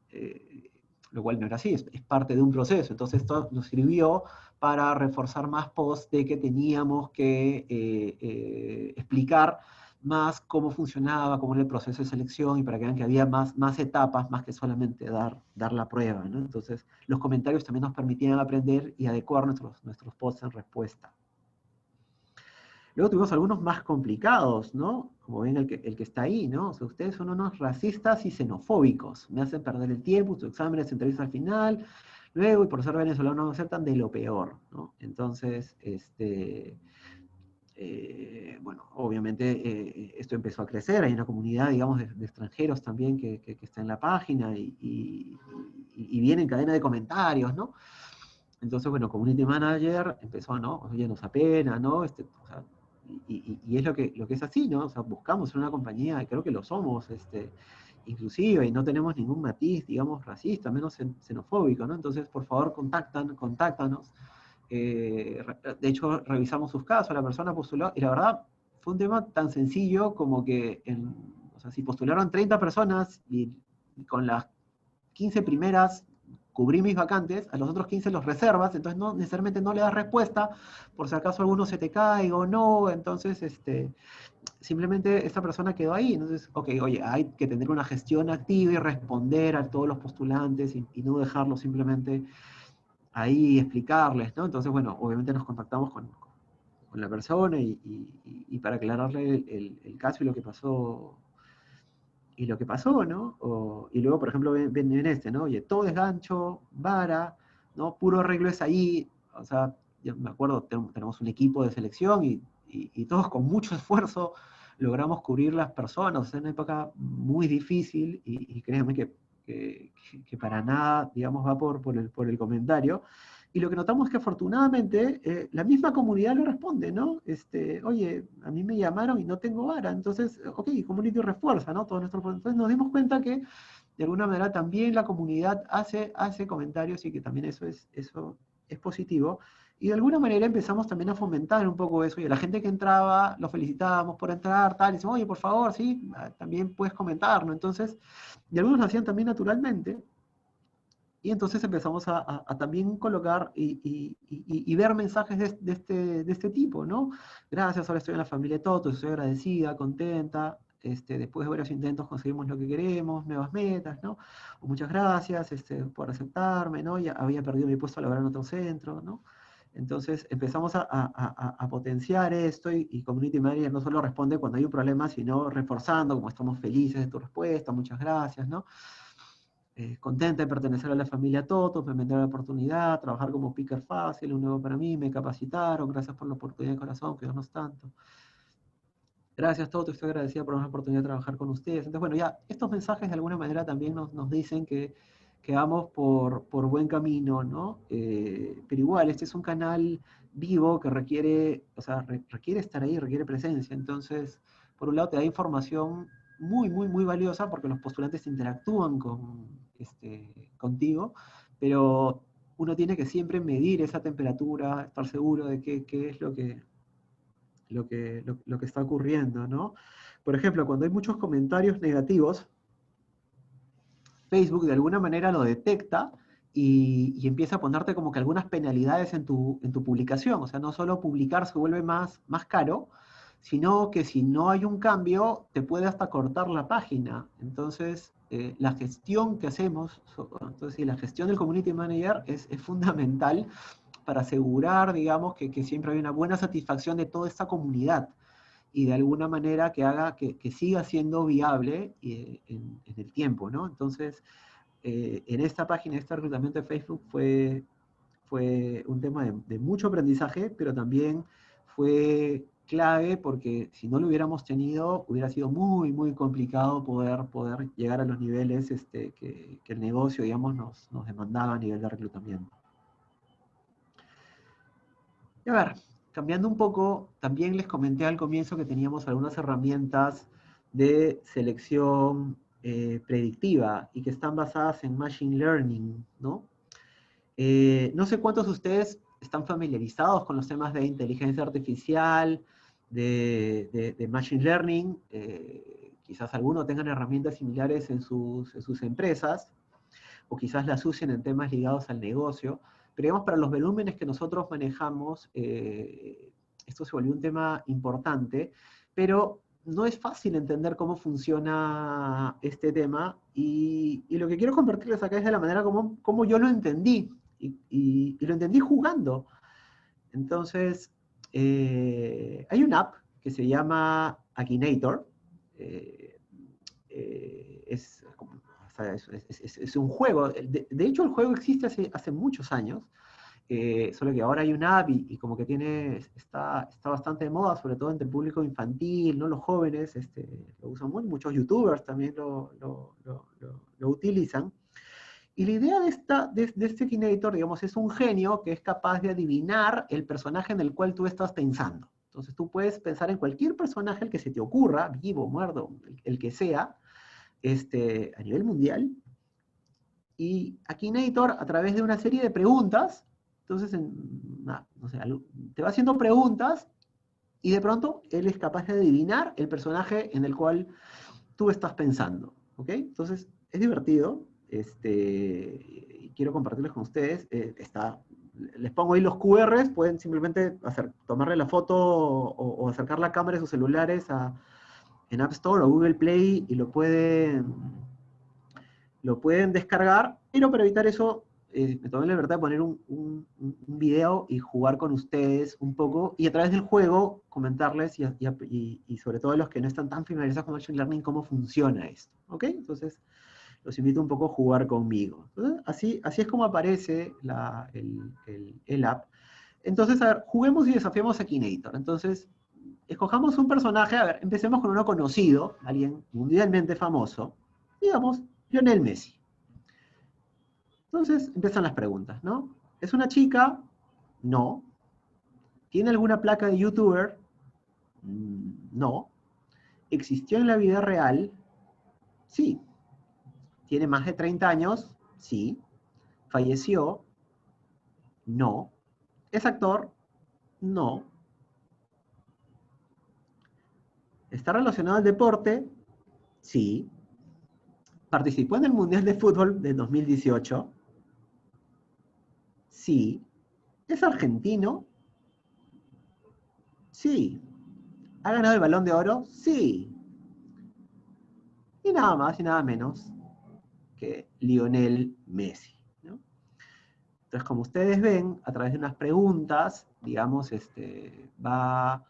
[SPEAKER 2] Lo cual no era así, es parte de un proceso. Entonces esto nos sirvió para reforzar más posts de que teníamos que explicar más cómo funcionaba, cómo era el proceso de selección, y para que vean que había más etapas, más que solamente dar la prueba, ¿no? Entonces los comentarios también nos permitían aprender y adecuar nuestros posts en respuesta. Luego tuvimos algunos más complicados, ¿no? Como ven el que está ahí, ¿no? O sea, ustedes son unos racistas y xenofóbicos. Me hacen perder el tiempo, sus exámenes, entrevistas al final. Luego, y por ser venezolano, no me aceptan, de lo peor, ¿no? Entonces, bueno, obviamente esto empezó a crecer. Hay una comunidad, digamos, de extranjeros también que está en la página y viene en cadena de comentarios, ¿no? Entonces, bueno, Community Manager empezó, ¿no? Oye, nos apena, ¿no? O sea, y es lo que es así, ¿no? O sea, buscamos una compañía, y creo que lo somos, inclusive, y no tenemos ningún matiz, digamos, racista, menos xenofóbico, ¿no? Entonces, por favor, contáctanos. De hecho, revisamos sus casos, la persona postuló, y la verdad, fue un tema tan sencillo como que, o sea, si postularon 30 personas y con las 15 primeras cubrí mis vacantes, a los otros 15 los reservas, entonces no necesariamente no le das respuesta, por si acaso alguno se te caiga o no. Entonces simplemente esta persona quedó ahí. Entonces, ok, oye, hay que tener una gestión activa y responder a todos los postulantes y no dejarlos simplemente ahí explicarles, ¿no? Entonces, bueno, obviamente nos contactamos con la persona y para aclararle el caso y lo que pasó. Y lo que pasó, ¿no? Y luego, por ejemplo, ven ¿no? Oye, todo es gancho, vara, ¿no? Puro arreglo es ahí. O sea, yo me acuerdo, tenemos un equipo de selección y todos con mucho esfuerzo logramos cubrir las personas. O sea, en una época muy difícil, y créanme que para nada, digamos, va por el comentario. Y lo que notamos es que afortunadamente la misma comunidad le responde, ¿no? Oye, a mí me llamaron y no tengo vara, entonces, ok, Community refuerza, ¿no? Todo nuestro. Entonces nos dimos cuenta que de alguna manera también la comunidad hace comentarios y que también eso es positivo. Y de alguna manera empezamos también a fomentar un poco eso, y a la gente que entraba, lo felicitábamos por entrar, tal, y decimos, oye, por favor, sí, también puedes comentar, ¿no? Entonces, y algunos lo hacían también naturalmente, y entonces empezamos a también colocar y ver mensajes de este tipo, ¿no? Gracias, ahora estoy en la familia Toto, estoy agradecida, contenta, después de varios intentos conseguimos lo que queremos, nuevas metas, ¿no? O muchas gracias por aceptarme, ¿no? Ya había perdido mi puesto laboral en otro centro, ¿no? Entonces empezamos a potenciar esto y Community Manager no solo responde cuando hay un problema, sino reforzando, como estamos felices de tu respuesta, muchas gracias, ¿no? Contenta de pertenecer a la familia Toto, me vendrá la oportunidad, trabajar como picker fácil, un nuevo para mí, me capacitaron, gracias por la oportunidad de corazón, que no es tanto. Gracias Toto, estoy agradecida por la oportunidad de trabajar con ustedes. Entonces, bueno, ya estos mensajes de alguna manera también nos dicen que vamos por buen camino, ¿no? Pero igual, este es un canal vivo que requiere, o sea, requiere estar ahí, requiere presencia. Entonces, por un lado te da información muy valiosa porque los postulantes interactúan contigo, pero uno tiene que siempre medir esa temperatura, estar seguro de qué es lo que está ocurriendo, ¿no? Por ejemplo, cuando hay muchos comentarios negativos, Facebook de alguna manera lo detecta y empieza a ponerte como que algunas penalidades en tu publicación. O sea, no solo publicar se vuelve más caro, sino que si no hay un cambio, te puede hasta cortar la página. Entonces, la gestión que hacemos, entonces, la gestión del Community Manager es fundamental para asegurar, digamos, que siempre hay una buena satisfacción de toda esta comunidad y de alguna manera que haga que siga siendo viable en el tiempo, ¿no? Entonces, en esta página, este reclutamiento de Facebook fue un tema de mucho aprendizaje, pero también fue clave porque si no lo hubiéramos tenido, hubiera sido muy complicado poder llegar a los niveles que el negocio, digamos, nos demandaba a nivel de reclutamiento. Y a ver, cambiando un poco, también les comenté al comienzo que teníamos algunas herramientas de selección predictiva y que están basadas en Machine Learning, ¿no? No sé cuántos de ustedes están familiarizados con los temas de inteligencia artificial, de Machine Learning. Quizás algunos tengan herramientas similares en sus empresas, o quizás las usen en temas ligados al negocio. Pero digamos, para los volúmenes que nosotros manejamos, esto se volvió un tema importante, pero no es fácil entender cómo funciona este tema, y lo que quiero compartirles acá es de la manera como yo lo entendí, y lo entendí jugando. Entonces, hay una app que se llama Akinator, es un juego. De hecho, el juego existe hace muchos años, solo que ahora hay una app y como que está bastante de moda, sobre todo entre el público infantil, ¿no? Los jóvenes lo usan muchos youtubers también lo utilizan. Y la idea de este Akinator, digamos, es un genio que es capaz de adivinar el personaje en el cual tú estás pensando. Entonces tú puedes pensar en cualquier personaje el que se te ocurra, vivo, muerto, el que sea, a nivel mundial, y Akinator, a través de una serie de preguntas, entonces, no sé, te va haciendo preguntas, y de pronto él es capaz de adivinar el personaje en el cual tú estás pensando, ¿ok? Entonces, es divertido, y quiero compartirles con ustedes, les pongo ahí los QRs, pueden simplemente tomarle la foto o acercar la cámara de sus celulares en App Store o Google Play y lo pueden descargar, pero para evitar eso, me tomé la libertad de poner un video y jugar con ustedes un poco, y a través del juego comentarles, y sobre todo a los que no están tan familiarizados con Machine Learning, cómo funciona esto, ¿ok? Entonces, los invito un poco a jugar conmigo. Entonces, así es como aparece el app. Entonces, a ver, juguemos y desafiemos a Akinator. Entonces, escojamos un personaje, a ver, empecemos con uno conocido, alguien mundialmente famoso, digamos, Lionel Messi. Entonces empiezan las preguntas, ¿no? ¿Es una chica? No. ¿Tiene alguna placa de youtuber? No. ¿Existió en la vida real? Sí. ¿Tiene más de 30 años? Sí. ¿Falleció? No. ¿Es actor? No. ¿Está relacionado al deporte? Sí. ¿Participó en el Mundial de Fútbol de 2018? Sí. ¿Es argentino? Sí. ¿Ha ganado el Balón de Oro? Sí. Y nada más y nada menos que Lionel Messi, ¿no? Entonces, como ustedes ven, a través de unas preguntas, digamos, va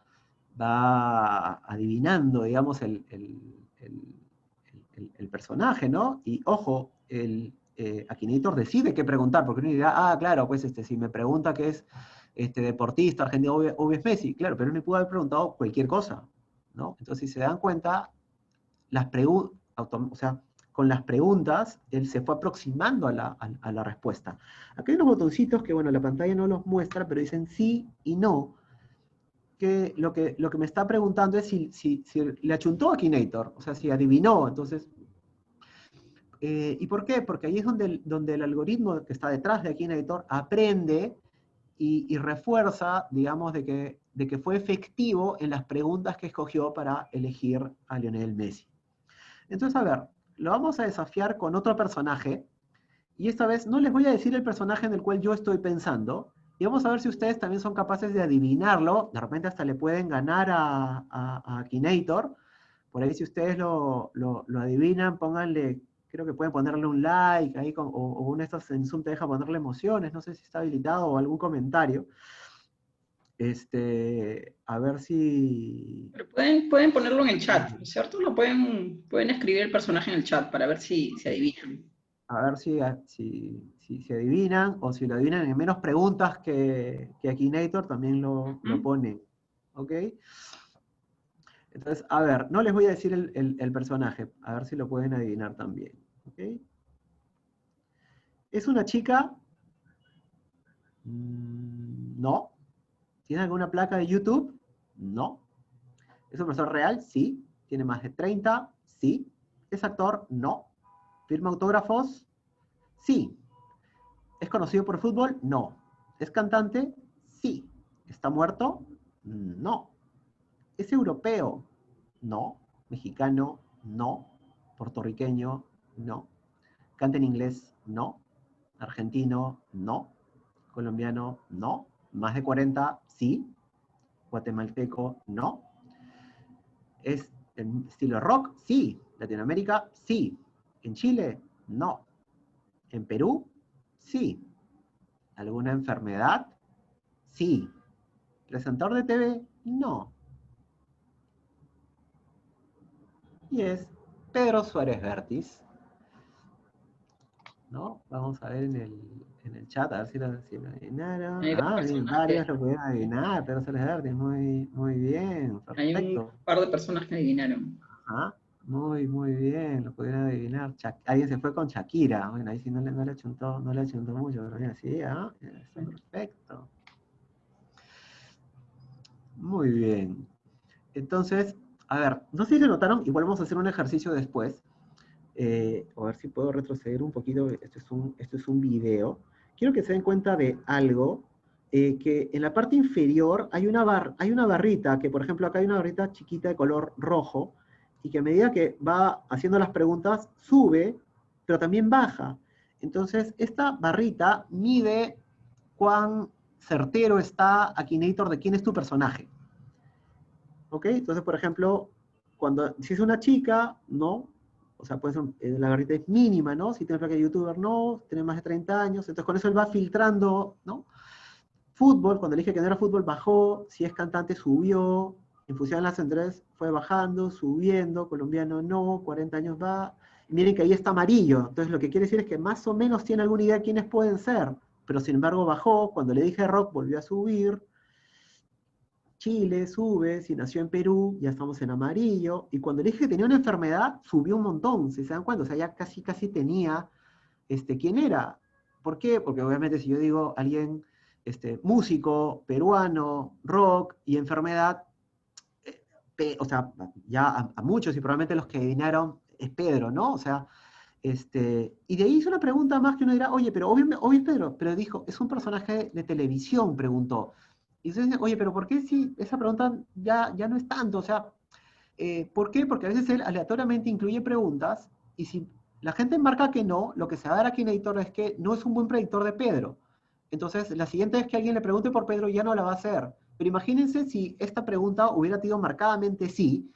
[SPEAKER 2] adivinando, digamos, el personaje, ¿no? Y ojo, Akinator decide qué preguntar, porque uno dirá, claro, pues si me pregunta qué es deportista argentino, obvio es Messi, claro, pero uno puede haber preguntado cualquier cosa, ¿no? Entonces, si se dan cuenta, las preguntas, o sea, con las preguntas, él se fue aproximando a la respuesta. Aquí hay unos botoncitos que, bueno, la pantalla no los muestra, pero dicen sí y no, que lo que me está preguntando es si le achuntó a Akinator, o sea, si adivinó. Entonces, ¿y por qué? Porque ahí es donde el algoritmo que está detrás de Akinator aprende y refuerza, digamos, de que fue efectivo en las preguntas que escogió para elegir a Lionel Messi. Entonces, a ver, lo vamos a desafiar con otro personaje, y esta vez no les voy a decir el personaje en el cual yo estoy pensando, y vamos a ver si ustedes también son capaces de adivinarlo. De repente hasta le pueden ganar a Akinator. Por ahí si ustedes lo adivinan, pónganle, creo que pueden ponerle un like, ahí o una de estas en Zoom te deja ponerle emociones, no sé si está habilitado, o algún comentario. A ver si...
[SPEAKER 1] Pero pueden ponerlo en el chat, ¿no es cierto? Pueden escribir el personaje en el chat para ver si adivinan.
[SPEAKER 2] A ver si adivinan, o si lo adivinan en menos preguntas que Akinator, también lo ponen. ¿Ok? Entonces, a ver, no les voy a decir el personaje, a ver si lo pueden adivinar también. ¿Ok? ¿Es una chica? No. ¿Tiene alguna placa de YouTube? No. ¿Es un profesor real? Sí. ¿Tiene más de 30? Sí. ¿Es actor? No. ¿Firma autógrafos? Sí. ¿Es conocido por fútbol? No. ¿Es cantante? Sí. ¿Está muerto? No. ¿Es europeo? No. ¿Mexicano? No. ¿Puertorriqueño? No. ¿Canta en inglés? No. ¿Argentino? No. ¿Colombiano? No. ¿Más de 40? Sí. ¿Guatemalteco? No. ¿Es en estilo rock? Sí. ¿Latinoamérica? Sí. ¿En Chile? No. ¿En Perú? Sí. ¿Alguna enfermedad? Sí. ¿Presentador de TV? No. Y es Pedro Suárez Vértiz, ¿no? Vamos a ver en el chat, a ver si lo adivinaron.
[SPEAKER 1] Hay dos
[SPEAKER 2] Bien,
[SPEAKER 1] personas
[SPEAKER 2] varios lo pudieron adivinar. Pedro Suárez Vértiz, muy bien,
[SPEAKER 1] hay un
[SPEAKER 2] perfecto.
[SPEAKER 1] par de personas que adivinaron.
[SPEAKER 2] Ajá, muy bien, lo pudieron adivinar. Alguien se fue con Shakira. Bueno, ahí sí no le achuntó mucho, pero mira, sí, está perfecto. Muy bien. Entonces, a ver, no sé si lo notaron, igual vamos a hacer un ejercicio después. A ver si puedo retroceder un poquito. Esto es un video. Quiero que se den cuenta de algo, que en la parte inferior hay una barrita, que por ejemplo acá hay una barrita chiquita de color rojo, y que a medida que va haciendo las preguntas, sube, pero también baja. Entonces, esta barrita mide cuán certero está Akinator de quién es tu personaje. ¿Ok? Entonces, por ejemplo, si es una chica, no. O sea, puede ser, la barrita es mínima, ¿no? Si tiene placa de youtuber, no. Si tiene más de 30 años. Entonces, con eso él va filtrando, ¿no? Fútbol, cuando elige que no era fútbol, bajó. Si es cantante, subió. En función de las anteriores, fue bajando, subiendo. Colombiano, no. 40 años va. Y miren que ahí está amarillo. Entonces, lo que quiere decir es que más o menos tiene alguna idea de quiénes pueden ser. Pero, sin embargo, bajó. Cuando le dije rock, volvió a subir. Chile sube, si nació en Perú, ya estamos en amarillo, y cuando le dije que tenía una enfermedad, subió un montón, si se dan cuenta, o sea, ya casi tenía, ¿quién era? ¿Por qué? Porque obviamente si yo digo alguien, músico, peruano, rock y enfermedad, o sea, ya a muchos, y probablemente los que adivinaron es Pedro, ¿no? O sea, Y de ahí hizo una pregunta más que uno dirá, oye, pero obvio es Pedro, pero dijo, es un personaje de televisión, preguntó. Y entonces, oye, pero ¿por qué si esa pregunta ya no es tanto? O sea, ¿por qué? Porque a veces él aleatoriamente incluye preguntas y si la gente marca que no, lo que se va a dar aquí en editor es que no es un buen predictor de Pedro. Entonces, la siguiente vez que alguien le pregunte por Pedro ya no la va a hacer. Pero imagínense si esta pregunta hubiera tenido marcadamente sí,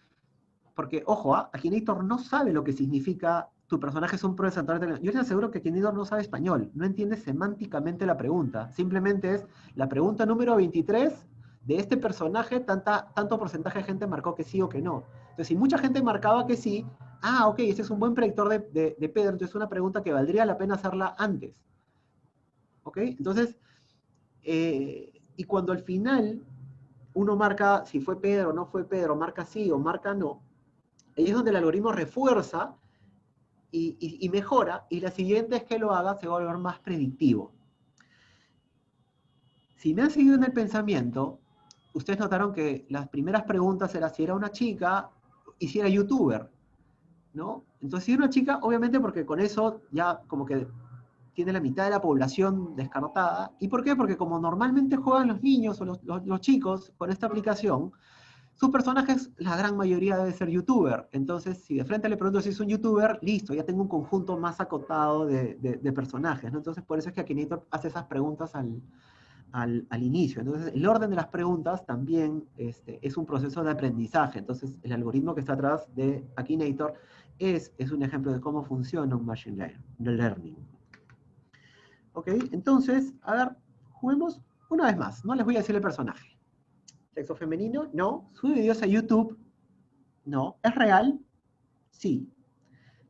[SPEAKER 2] porque, ojo, Akinator no sabe lo que significa tu personaje es un presentador de televisión. Yo les aseguro que Akinator no sabe español, no entiende semánticamente la pregunta. Simplemente es la pregunta número 23 de este personaje, tanto porcentaje de gente marcó que sí o que no. Entonces, si mucha gente marcaba que sí, ok, ese es un buen predictor de Pedro, entonces es una pregunta que valdría la pena hacerla antes. ¿Ok? Entonces, y cuando al final uno marca si fue Pedro o no fue Pedro, marca sí o marca no, ahí es donde el algoritmo refuerza y mejora, y la siguiente es que lo haga se va a volver más predictivo. Si me han seguido en el pensamiento, ustedes notaron que las primeras preguntas eran si era una chica y si era youtuber, ¿no? Entonces, si era una chica, obviamente porque con eso ya como que tiene la mitad de la población descartada. ¿Y por qué? Porque como normalmente juegan los niños o los chicos con esta aplicación, sus personajes, la gran mayoría debe ser youtuber. Entonces, si de frente le pregunto si es un youtuber, listo, ya tengo un conjunto más acotado de personajes, ¿no? Entonces, por eso es que Akinator hace esas preguntas al inicio. Entonces, el orden de las preguntas también es un proceso de aprendizaje. Entonces, el algoritmo que está atrás de Akinator es un ejemplo de cómo funciona un machine learning. ¿Ok? Entonces, a ver, juguemos una vez más. No les voy a decir el personaje. ¿Sexo femenino? No. ¿Sube videos a YouTube? No. ¿Es real? Sí.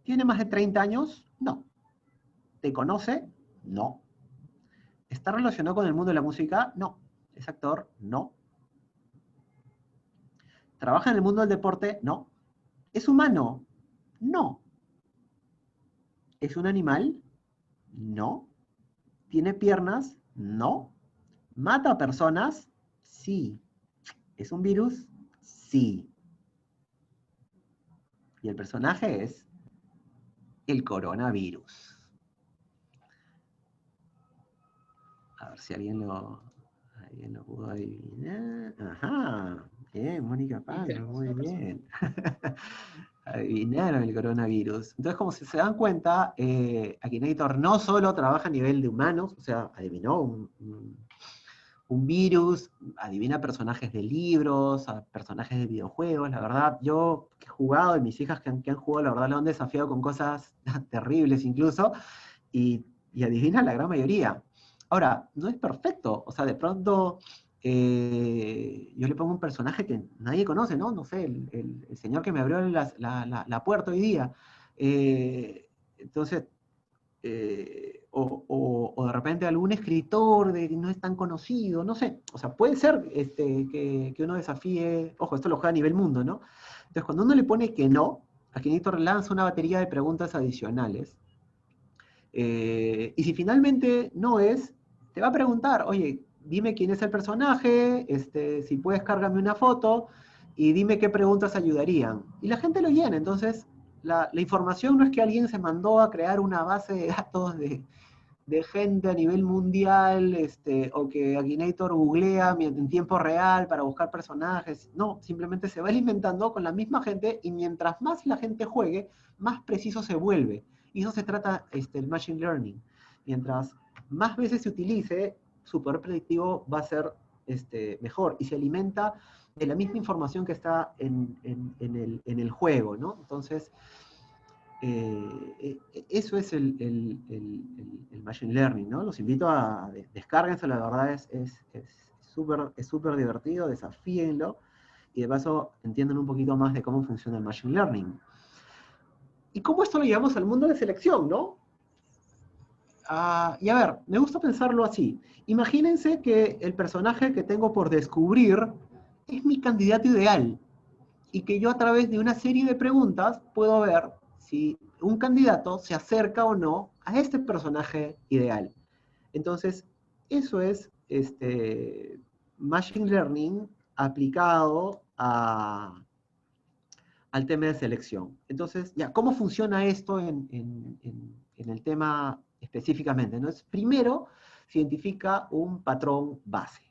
[SPEAKER 2] ¿Tiene más de 30 años? No. ¿Te conoce? No. ¿Está relacionado con el mundo de la música? No. ¿Es actor? No. ¿Trabaja en el mundo del deporte? No. ¿Es humano? No. ¿Es un animal? No. ¿Tiene piernas? No. ¿Mata a personas? Sí. ¿Es un virus? Sí. Y el personaje es el coronavirus. A ver si alguien lo pudo adivinar. Ajá. Bien, Mónica
[SPEAKER 1] Y
[SPEAKER 2] Palma,
[SPEAKER 1] tenemos
[SPEAKER 2] muy
[SPEAKER 1] una persona.
[SPEAKER 2] bien. Adivinaron el coronavirus. Entonces, como si se dan cuenta, Akinator no solo trabaja a nivel de humanos, o sea, adivinó un virus, adivina personajes de libros, personajes de videojuegos. La verdad, yo que he jugado y mis hijas que han jugado, la verdad, lo han desafiado con cosas terribles incluso, y adivina la gran mayoría. Ahora, no es perfecto, o sea, de pronto yo le pongo un personaje que nadie conoce, ¿no? No sé, el señor que me abrió la puerta hoy día. Entonces, o de repente algún escritor de que no es tan conocido, no sé, o sea, puede ser que uno desafíe, ojo, esto lo juega a nivel mundo, ¿no? Entonces, cuando uno le pone que no, Akinator lanza una batería de preguntas adicionales, y si finalmente no es, te va a preguntar, oye, dime quién es el personaje, si puedes cárgame una foto, y dime qué preguntas ayudarían. Y la gente lo llena, entonces la información no es que alguien se mandó a crear una base de datos de gente a nivel mundial, o que Akinator googlea en tiempo real para buscar personajes. No, simplemente se va alimentando con la misma gente y mientras más la gente juegue, más preciso se vuelve. Y eso se trata el Machine Learning. Mientras más veces se utilice, su poder predictivo va a ser mejor y se alimenta de la misma información que está en el juego, ¿no? Entonces, eso es el Machine Learning, ¿no? Los invito a descárguense, la verdad es súper divertido, desafíenlo, y de paso entiendan un poquito más de cómo funciona el Machine Learning. ¿Y cómo esto lo llevamos al mundo de selección, no? Y a ver, me gusta pensarlo así. Imagínense que el personaje que tengo por descubrir es mi candidato ideal, y que yo a través de una serie de preguntas puedo ver si un candidato se acerca o no a este personaje ideal. Entonces, eso es Machine Learning aplicado al tema de selección. Entonces, ya, ¿cómo funciona esto en el tema específicamente? ¿No? Primero, se identifica un patrón base.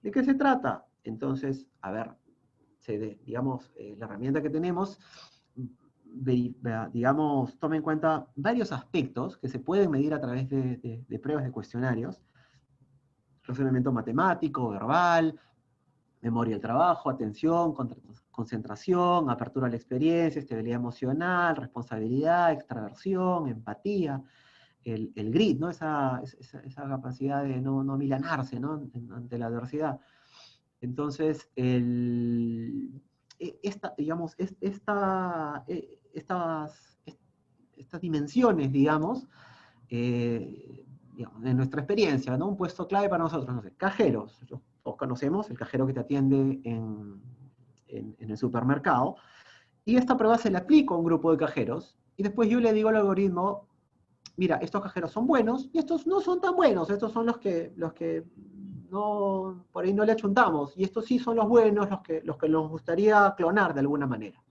[SPEAKER 2] ¿De qué se trata? Entonces, a ver, digamos, la herramienta que tenemos, digamos, toma en cuenta varios aspectos que se pueden medir a través de pruebas de cuestionarios: razonamiento matemático, verbal, memoria del trabajo, atención, concentración, apertura a la experiencia, estabilidad emocional, responsabilidad, extraversión, empatía, el grit, ¿no? Esa capacidad de no milanarse, ¿no? Ante la adversidad. Entonces, digamos, estas dimensiones, digamos, en nuestra experiencia, ¿no? Un puesto clave para nosotros, no sé, cajeros. Todos conocemos el cajero que te atiende en el supermercado, y esta prueba se le aplica a un grupo de cajeros, y después yo le digo al algoritmo: mira, estos cajeros son buenos, y estos no son tan buenos, estos son los que no, por ahí no le achuntamos, y estos sí son los buenos, los que nos gustaría clonar de alguna manera.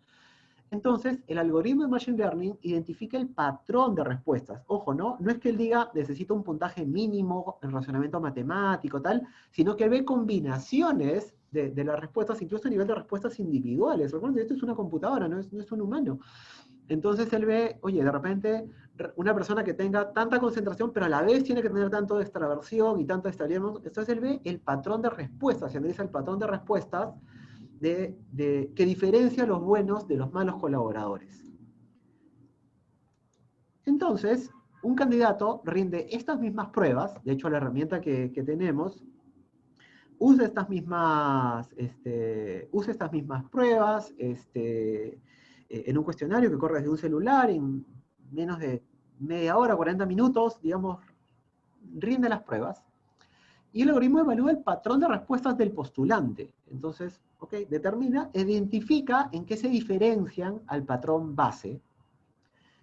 [SPEAKER 2] Entonces, el algoritmo de Machine Learning identifica el patrón de respuestas. Ojo, ¿no? No es que él diga, necesito un puntaje mínimo en razonamiento matemático, tal, sino que ve combinaciones de las respuestas, incluso a nivel de respuestas individuales. Recuerden que esto es una computadora, no es un humano. Entonces él ve, oye, de repente, una persona que tenga tanta concentración, pero a la vez tiene que tener tanto de extraversión y tanta estabilidad. Entonces él ve el patrón de respuestas, se analiza el patrón de respuestas que diferencia a los buenos de los malos colaboradores. Entonces, un candidato rinde estas mismas pruebas, de hecho la herramienta que tenemos usa estas mismas pruebas en un cuestionario que corre desde un celular en menos de media hora, 40 minutos, digamos, rinde las pruebas. Y el algoritmo evalúa el patrón de respuestas del postulante. Entonces, identifica en qué se diferencian al patrón base,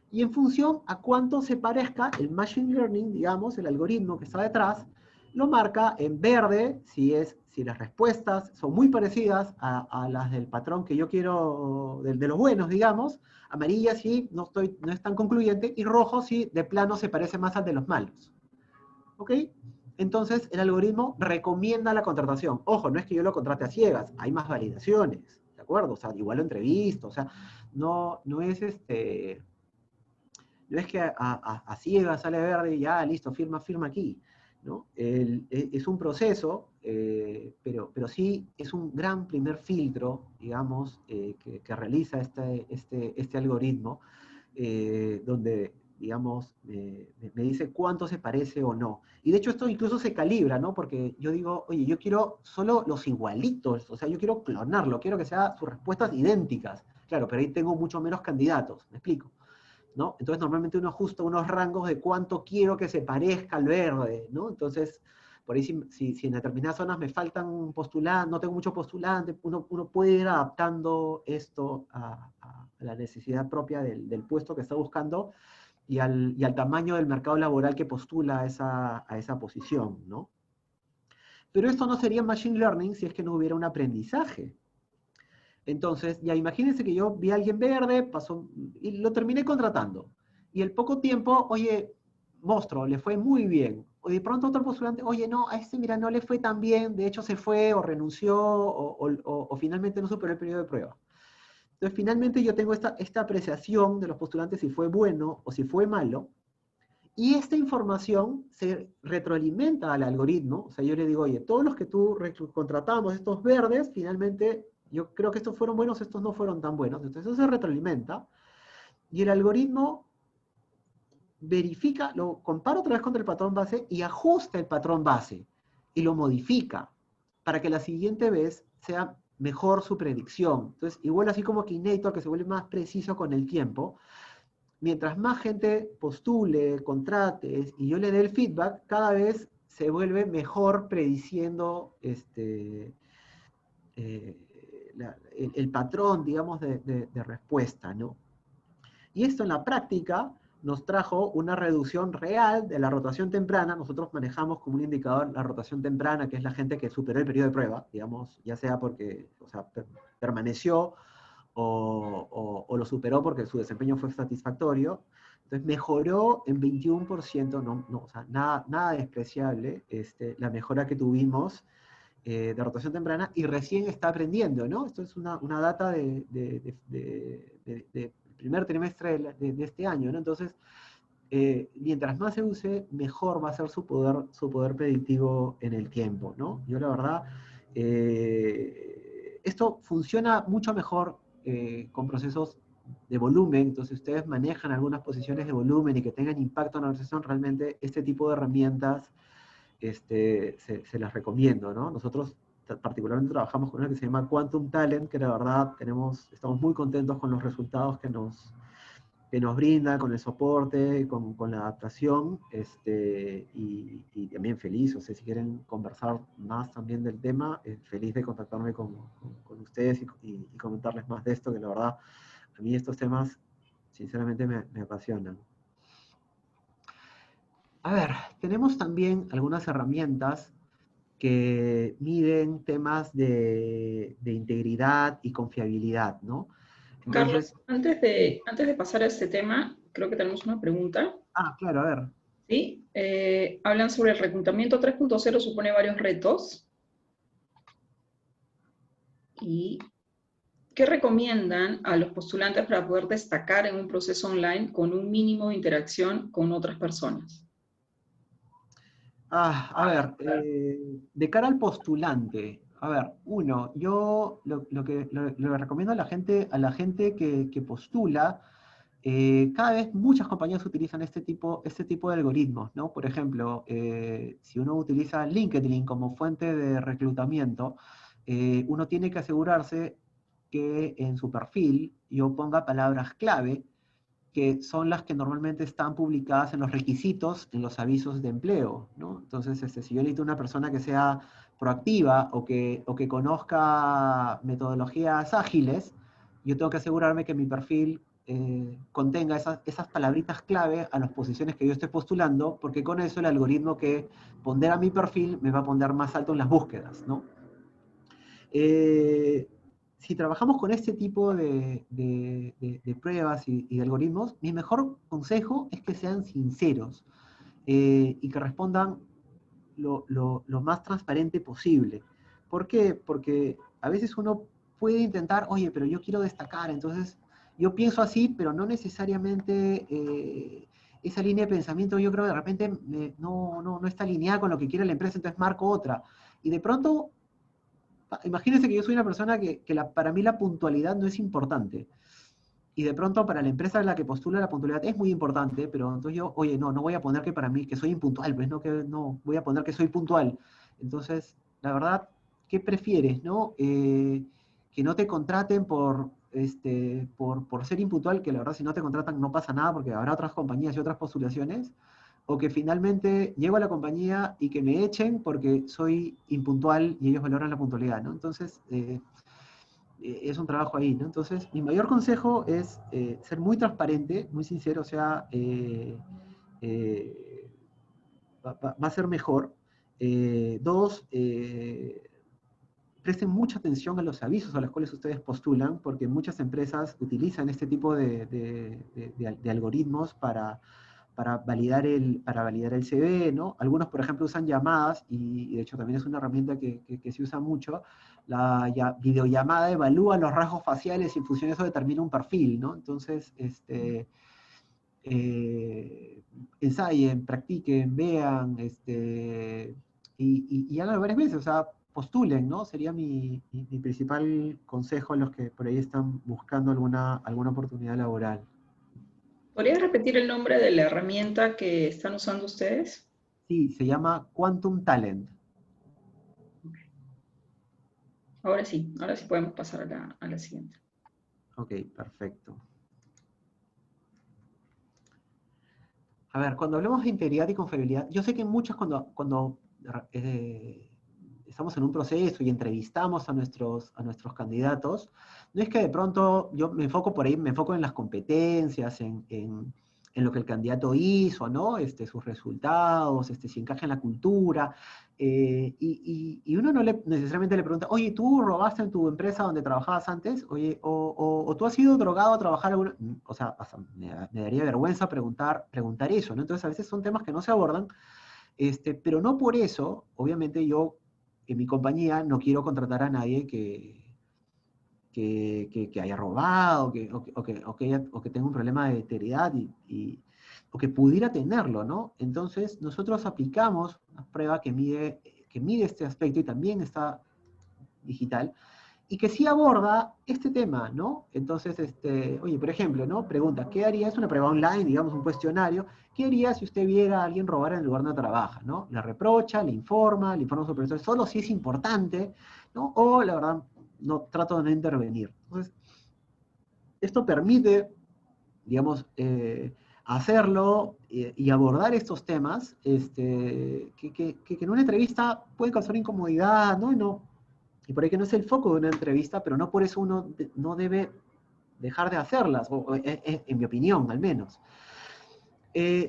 [SPEAKER 2] y en función a cuánto se parezca, el Machine Learning, digamos, el algoritmo que está detrás, lo marca en verde si las respuestas son muy parecidas a las del patrón que yo quiero, de los buenos, digamos; amarilla si no es tan concluyente; y rojo si de plano se parece más al de los malos. ¿Ok? Entonces, el algoritmo recomienda la contratación. Ojo, no es que yo lo contrate a ciegas, hay más validaciones, ¿de acuerdo? O sea, igual lo entrevisto, o sea, no es no es que a ciegas sale verde y ya, listo, firma aquí, ¿no? Es un proceso, pero sí es un gran primer filtro, digamos, que realiza este algoritmo, donde, digamos, me dice cuánto se parece o no. Y de hecho esto incluso se calibra, ¿no? Porque yo digo, oye, yo quiero solo los igualitos, o sea, yo quiero clonarlo, quiero que sean sus respuestas idénticas. Claro, pero ahí tengo mucho menos candidatos, ¿me explico? ¿No? Entonces normalmente uno ajusta unos rangos de cuánto quiero que se parezca al verde, ¿no? Entonces, por ahí si en determinadas zonas me faltan postulantes, no tengo mucho postulante, uno puede ir adaptando esto a la necesidad propia del puesto que está buscando, y al tamaño del mercado laboral que postula a esa posición, ¿no? Pero esto no sería Machine Learning si es que no hubiera un aprendizaje. Entonces, ya imagínense que yo vi a alguien verde, pasó, y lo terminé contratando. Y al poco tiempo, oye, monstruo, le fue muy bien. O de pronto otro postulante, oye, no, a este, mira, no le fue tan bien, de hecho se fue o renunció o finalmente no superó el periodo de prueba. Entonces, finalmente yo tengo esta apreciación de los postulantes si fue bueno o si fue malo, y esta información se retroalimenta al algoritmo. O sea, yo le digo, oye, todos los que tú contratamos, estos verdes, finalmente yo creo que estos fueron buenos, estos no fueron tan buenos. Entonces eso se retroalimenta, y el algoritmo verifica, lo compara otra vez contra el patrón base y ajusta el patrón base y lo modifica para que la siguiente vez sea mejor su predicción. Entonces, igual así como Kinator, que se vuelve más preciso con el tiempo, mientras más gente postule, contrates, y yo le dé el feedback, cada vez se vuelve mejor prediciendo el patrón, digamos, de respuesta, ¿no? Y esto en la práctica nos trajo una reducción real de la rotación temprana. Nosotros manejamos como un indicador la rotación temprana, que es la gente que superó el periodo de prueba, digamos, ya sea porque, o sea, permaneció o lo superó porque su desempeño fue satisfactorio. Entonces mejoró en 21%, o sea, nada despreciable, la mejora que tuvimos de rotación temprana, y recién está aprendiendo, ¿no? Esto es una data del primer trimestre de este año, ¿no? Entonces, mientras más se use, mejor va a ser su poder predictivo en el tiempo, ¿no? Yo la verdad, esto funciona mucho mejor con procesos de volumen. Entonces, si ustedes manejan algunas posiciones de volumen y que tengan impacto en la organización, realmente este tipo de herramientas se las recomiendo, ¿no? Nosotros particularmente trabajamos con una que se llama Quantum Talent, que la verdad estamos muy contentos con los resultados que nos brinda, con el soporte, con la adaptación, y también feliz. O sea, si quieren conversar más también del tema, feliz de contactarme con ustedes y comentarles más de esto, que la verdad, a mí estos temas, sinceramente, me apasionan. A ver, tenemos también algunas herramientas que miden temas de integridad y confiabilidad, ¿no? Entonces,
[SPEAKER 1] Carlos, antes de pasar a este tema, creo que tenemos una pregunta.
[SPEAKER 2] claro, a ver.
[SPEAKER 1] ¿Sí? Hablan sobre el reclutamiento 3.0, supone varios retos. ¿Y qué recomiendan a los postulantes para poder destacar en un proceso online con un mínimo de interacción con otras personas?
[SPEAKER 2] A ver, de cara al postulante, a ver, yo lo que recomiendo a la gente que postula, cada vez muchas compañías utilizan este tipo de algoritmos, ¿no? Por ejemplo, si uno utiliza LinkedIn como fuente de reclutamiento, uno tiene que asegurarse que en su perfil yo ponga palabras clave, que son las que normalmente están publicadas en los requisitos, en los avisos de empleo, ¿no? Entonces, si yo necesito una persona que sea proactiva o que conozca metodologías ágiles, yo tengo que asegurarme que mi perfil contenga esas palabritas clave a las posiciones que yo esté postulando, porque con eso el algoritmo que pondera mi perfil me va a poner más alto en las búsquedas, ¿no? Si trabajamos con este tipo de pruebas y de algoritmos, mi mejor consejo es que sean sinceros y que respondan lo más transparente posible. ¿Por qué? Porque a veces uno puede intentar, oye, pero yo quiero destacar, entonces yo pienso así, pero no necesariamente esa línea de pensamiento yo creo que de repente no está alineada con lo que quiere la empresa, entonces marco otra. Y de pronto imagínense que yo soy una persona que para mí la puntualidad no es importante. Y de pronto para la empresa en la que postula la puntualidad es muy importante, pero entonces yo, oye, no voy a poner que para mí, que soy impuntual, pues no voy a poner que soy puntual. Entonces, la verdad, ¿qué prefieres, no? Que no te contraten por ser impuntual, que la verdad si no te contratan no pasa nada porque habrá otras compañías y otras postulaciones, o que finalmente llego a la compañía y que me echen porque soy impuntual y ellos valoran la puntualidad, ¿no? Entonces, es un trabajo ahí, ¿no? Entonces, mi mayor consejo es ser muy transparente, muy sincero, o sea, va a ser mejor. Dos, presten mucha atención a los avisos a los cuales ustedes postulan, porque muchas empresas utilizan este tipo de algoritmos para validar el CV, ¿no? Algunos, por ejemplo, usan llamadas, y de hecho también es una herramienta que se usa mucho. La videollamada evalúa los rasgos faciales y en función de eso determina un perfil, ¿no? Entonces, ensayen, practiquen, vean, y háganlo varias veces, o sea, postulen, ¿no? Sería mi principal consejo a los que por ahí están buscando alguna oportunidad laboral.
[SPEAKER 1] ¿Podrías repetir el nombre de la herramienta que están usando ustedes?
[SPEAKER 2] Sí, se llama Quantum Talent.
[SPEAKER 1] Ahora sí podemos pasar a la siguiente.
[SPEAKER 2] Ok, perfecto. A ver, cuando hablamos de integridad y confiabilidad, yo sé que muchos cuando estamos en un proceso y entrevistamos a nuestros candidatos, no es que de pronto yo me enfoco por ahí, me enfoco en las competencias, en en lo que el candidato hizo, ¿no? Sus resultados, si encaja en la cultura, y uno no necesariamente le pregunta, oye, ¿tú robaste en tu empresa donde trabajabas antes? Oye, o tú has sido drogado a trabajar alguna... O sea, hasta me daría vergüenza preguntar eso, ¿no? Entonces a veces son temas que no se abordan, pero no por eso, obviamente yo, en mi compañía, no quiero contratar a nadie que haya robado, o que tenga un problema de integridad, o que pudiera tenerlo, ¿no? Entonces, nosotros aplicamos una prueba que mide este aspecto y también está digital, y que sí aborda este tema, ¿no? Entonces, oye, por ejemplo, ¿no? Pregunta, ¿qué haría? Es una prueba online, digamos, un cuestionario. ¿Qué haría si usted viera a alguien robar en el lugar donde trabaja, ¿no? Le reprocha, le informa sobre eso, solo si es importante, ¿no? O, la verdad, no trato de no intervenir. Entonces, esto permite, digamos, hacerlo y abordar estos temas que en una entrevista pueden causar incomodidad, ¿no? Y por ahí que no es el foco de una entrevista, pero no por eso uno no debe dejar de hacerlas, en mi opinión, al menos.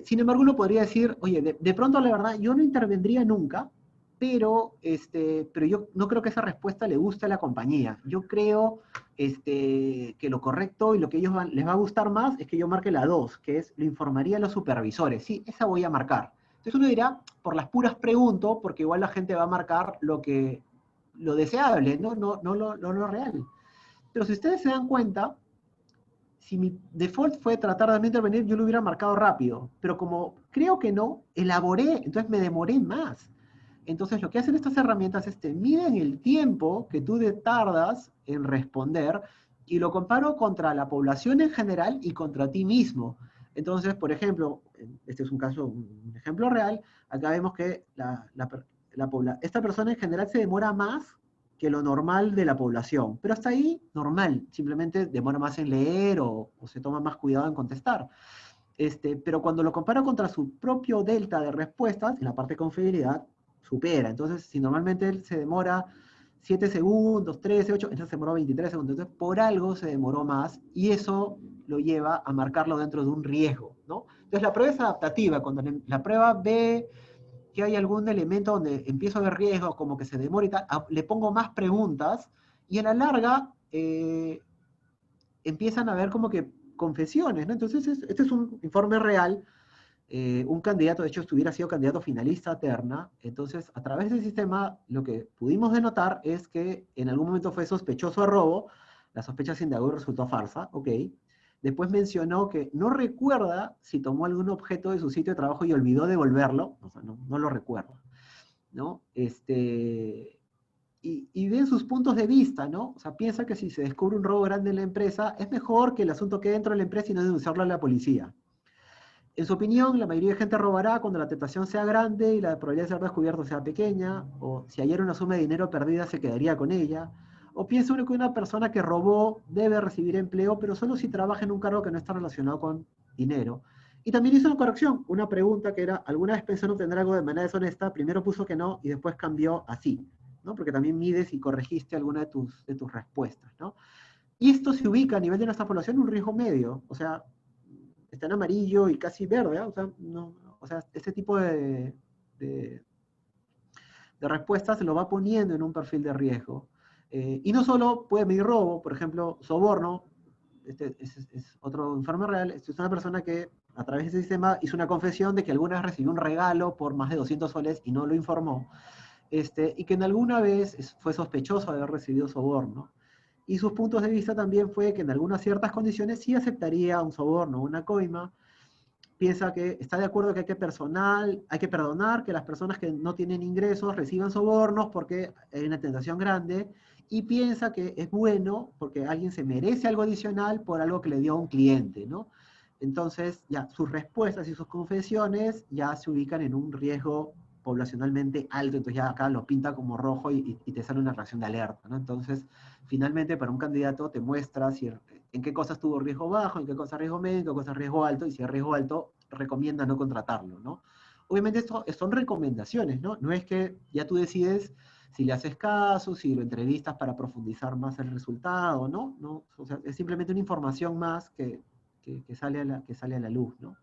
[SPEAKER 2] Sin embargo, uno podría decir, oye, de pronto, la verdad, yo no intervendría nunca, pero yo no creo que esa respuesta le guste a la compañía. Yo creo que lo correcto y lo que a ellos les va a gustar más es que yo marque la 2, que es, lo informaría a los supervisores. Sí, esa voy a marcar. Entonces uno dirá, por las puras pregunto, porque igual la gente va a marcar lo deseable, no lo real. Pero si ustedes se dan cuenta, si mi default fue tratar de no intervenir, yo lo hubiera marcado rápido. Pero como creo que no, elaboré, entonces me demoré más. Entonces lo que hacen estas herramientas es te miden el tiempo que tú tardas en responder y lo comparo contra la población en general y contra ti mismo. Entonces, por ejemplo, este es un ejemplo real, acá vemos que esta persona en general se demora más que lo normal de la población. Pero hasta ahí, normal. Simplemente demora más en leer o se toma más cuidado en contestar. Pero cuando lo comparo contra su propio delta de respuestas, en la parte con fidelidad, supera. Entonces, si normalmente él se demora 7 segundos, 13, 8, entonces se demoró 23 segundos. Entonces, por algo se demoró más y eso lo lleva a marcarlo dentro de un riesgo, ¿no? Entonces, la prueba es adaptativa. Cuando la prueba ve que hay algún elemento donde empiezo a ver riesgos, como que se demora y tal, le pongo más preguntas y a la larga empiezan a ver como que confesiones, ¿no? Entonces, este es un informe real. Un candidato, de hecho, hubiera sido candidato finalista a terna. Entonces, a través del sistema, lo que pudimos denotar es que en algún momento fue sospechoso de robo, la sospecha se indagó y resultó farsa, ok. Después mencionó que no recuerda si tomó algún objeto de su sitio de trabajo y olvidó devolverlo, o sea, no lo recuerda, ¿no? Y ven sus puntos de vista, ¿no? O sea, piensa que si se descubre un robo grande en la empresa, es mejor que el asunto quede dentro de la empresa y no denunciarlo a la policía. En su opinión, la mayoría de gente robará cuando la tentación sea grande y la probabilidad de ser descubierto sea pequeña, o si ayer una suma de dinero perdida se quedaría con ella, o piensa uno que una persona que robó debe recibir empleo, pero solo si trabaja en un cargo que no está relacionado con dinero. Y también hizo una corrección, una pregunta que era, ¿alguna vez pensó en obtener algo de manera deshonesta? Primero puso que no y después cambió así, ¿no? Porque también mides y corregiste alguna de tus respuestas, ¿no? Y esto se ubica a nivel de nuestra población en un riesgo medio, o sea, está en amarillo y casi verde, ¿eh? O sea, ese tipo de respuestas se lo va poniendo en un perfil de riesgo. Y no solo puede medir robo, por ejemplo, soborno, es otro informe real, es una persona que a través de ese sistema hizo una confesión de que alguna vez recibió un regalo por más de 200 soles y no lo informó, y que en alguna vez fue sospechoso de haber recibido soborno. Y sus puntos de vista también fue que en algunas ciertas condiciones sí aceptaría un soborno, una coima. Piensa que está de acuerdo que hay que perdonar que las personas que no tienen ingresos reciban sobornos porque hay una tentación grande, y piensa que es bueno porque alguien se merece algo adicional por algo que le dio a un cliente, ¿no? Entonces, ya sus respuestas y sus confesiones ya se ubican en un riesgo poblacionalmente alto, entonces ya acá lo pinta como rojo y te sale una reacción de alerta, ¿no? Entonces, finalmente, para un candidato te muestra en qué cosas tuvo riesgo bajo, en qué cosas riesgo medio, en qué cosas riesgo alto, y si es riesgo alto, recomienda no contratarlo, ¿no? Obviamente esto son recomendaciones, ¿no? No es que ya tú decides si le haces caso, si lo entrevistas para profundizar más el resultado, ¿no? O sea, es simplemente una información más que sale a la luz, ¿no?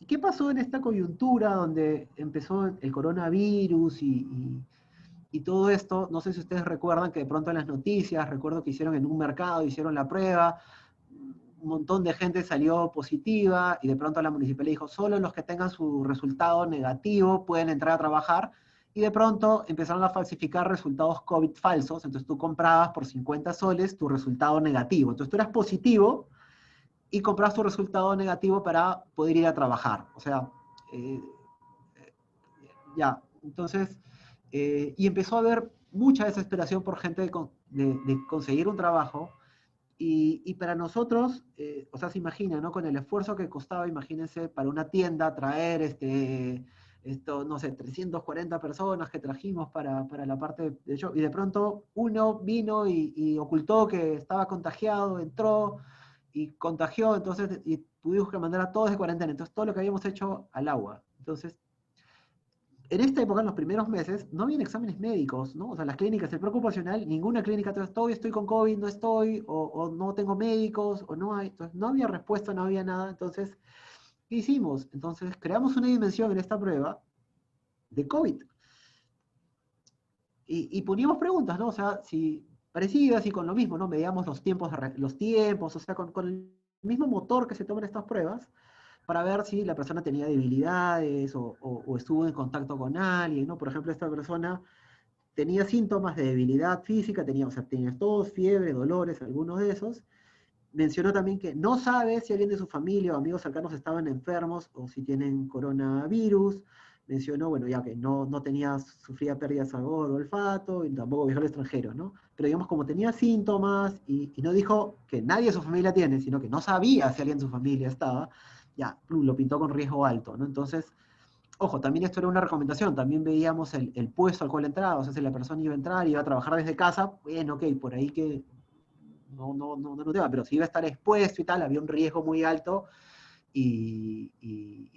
[SPEAKER 2] ¿Y qué pasó en esta coyuntura donde empezó el coronavirus y todo esto? No sé si ustedes recuerdan que de pronto en las noticias, recuerdo que hicieron en un mercado, hicieron la prueba, un montón de gente salió positiva y de pronto la municipalidad dijo, solo los que tengan su resultado negativo pueden entrar a trabajar, y de pronto empezaron a falsificar resultados COVID falsos, entonces tú comprabas por 50 soles tu resultado negativo, entonces tú eras positivo y compras tu resultado negativo para poder ir a trabajar, o sea, eh, ya, entonces, y empezó a haber mucha desesperación por gente de conseguir un trabajo, y para nosotros, o sea, se imagina, ¿no? Con el esfuerzo que costaba, imagínense, para una tienda traer esto, no sé, 340 personas que trajimos para la parte de show, y de pronto uno vino y ocultó que estaba contagiado, entró y contagió, entonces, y tuvimos que mandar a todos de cuarentena, entonces todo lo que habíamos hecho al agua. Entonces, en esta época, en los primeros meses, no habían exámenes médicos, ¿no? O sea, las clínicas, el plan ocupacional, ninguna clínica te estoy con COVID, no estoy, o no tengo médicos, o no hay. Entonces, no había respuesta, no había nada. Entonces, ¿qué hicimos? Entonces, creamos una dimensión en esta prueba de COVID. Y poníamos preguntas, ¿no? O sea, si parecidas y con lo mismo, ¿no? Medíamos los tiempos, o sea, con el mismo motor que se toman estas pruebas, para ver si la persona tenía debilidades o estuvo en contacto con alguien, ¿no? Por ejemplo, esta persona tenía síntomas de debilidad física, tenía, o sea, tenía tos, fiebre, dolores, algunos de esos. Mencionó también que no sabe si alguien de su familia o amigos cercanos estaban enfermos o si tienen coronavirus. Mencionó, bueno, ya que no tenía, sufría pérdidas sabor o olfato, y tampoco viajó al extranjero, ¿no? Pero digamos, como tenía síntomas, y no dijo que nadie de su familia tiene, sino que no sabía si alguien de su familia estaba, ya, lo pintó con riesgo alto, ¿no? Entonces, ojo, también esto era una recomendación, también veíamos el puesto al cual entraba, o sea, si la persona iba a entrar y iba a trabajar desde casa, bueno, ok, por ahí que no tema, pero si iba a estar expuesto y tal, había un riesgo muy alto, y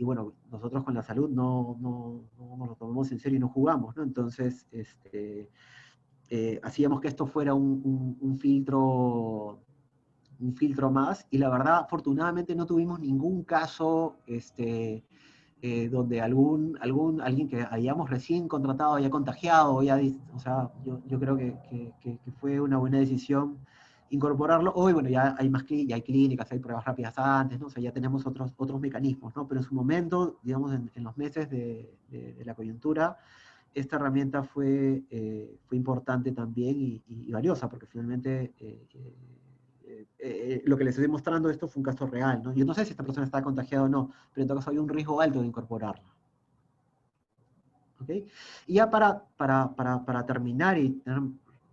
[SPEAKER 2] bueno, nosotros con la salud no nos lo tomamos en serio y no jugamos, ¿no? Entonces, hacíamos que esto fuera un filtro más, y la verdad, afortunadamente no tuvimos ningún caso, donde alguien que habíamos recién contratado haya contagiado, o sea, yo creo que fue una buena decisión incorporarlo. Hoy, bueno, ya hay ya hay clínicas, hay pruebas rápidas antes, ¿no? O sea, ya tenemos otros mecanismos, ¿no? Pero en su momento, digamos, en los meses de la coyuntura, esta herramienta fue importante también y valiosa, porque finalmente lo que les estoy mostrando esto fue un caso real, ¿no? Yo no sé si esta persona está contagiada o no, pero en todo caso hay un riesgo alto de incorporarla. ¿Ok? Y ya para terminar y tener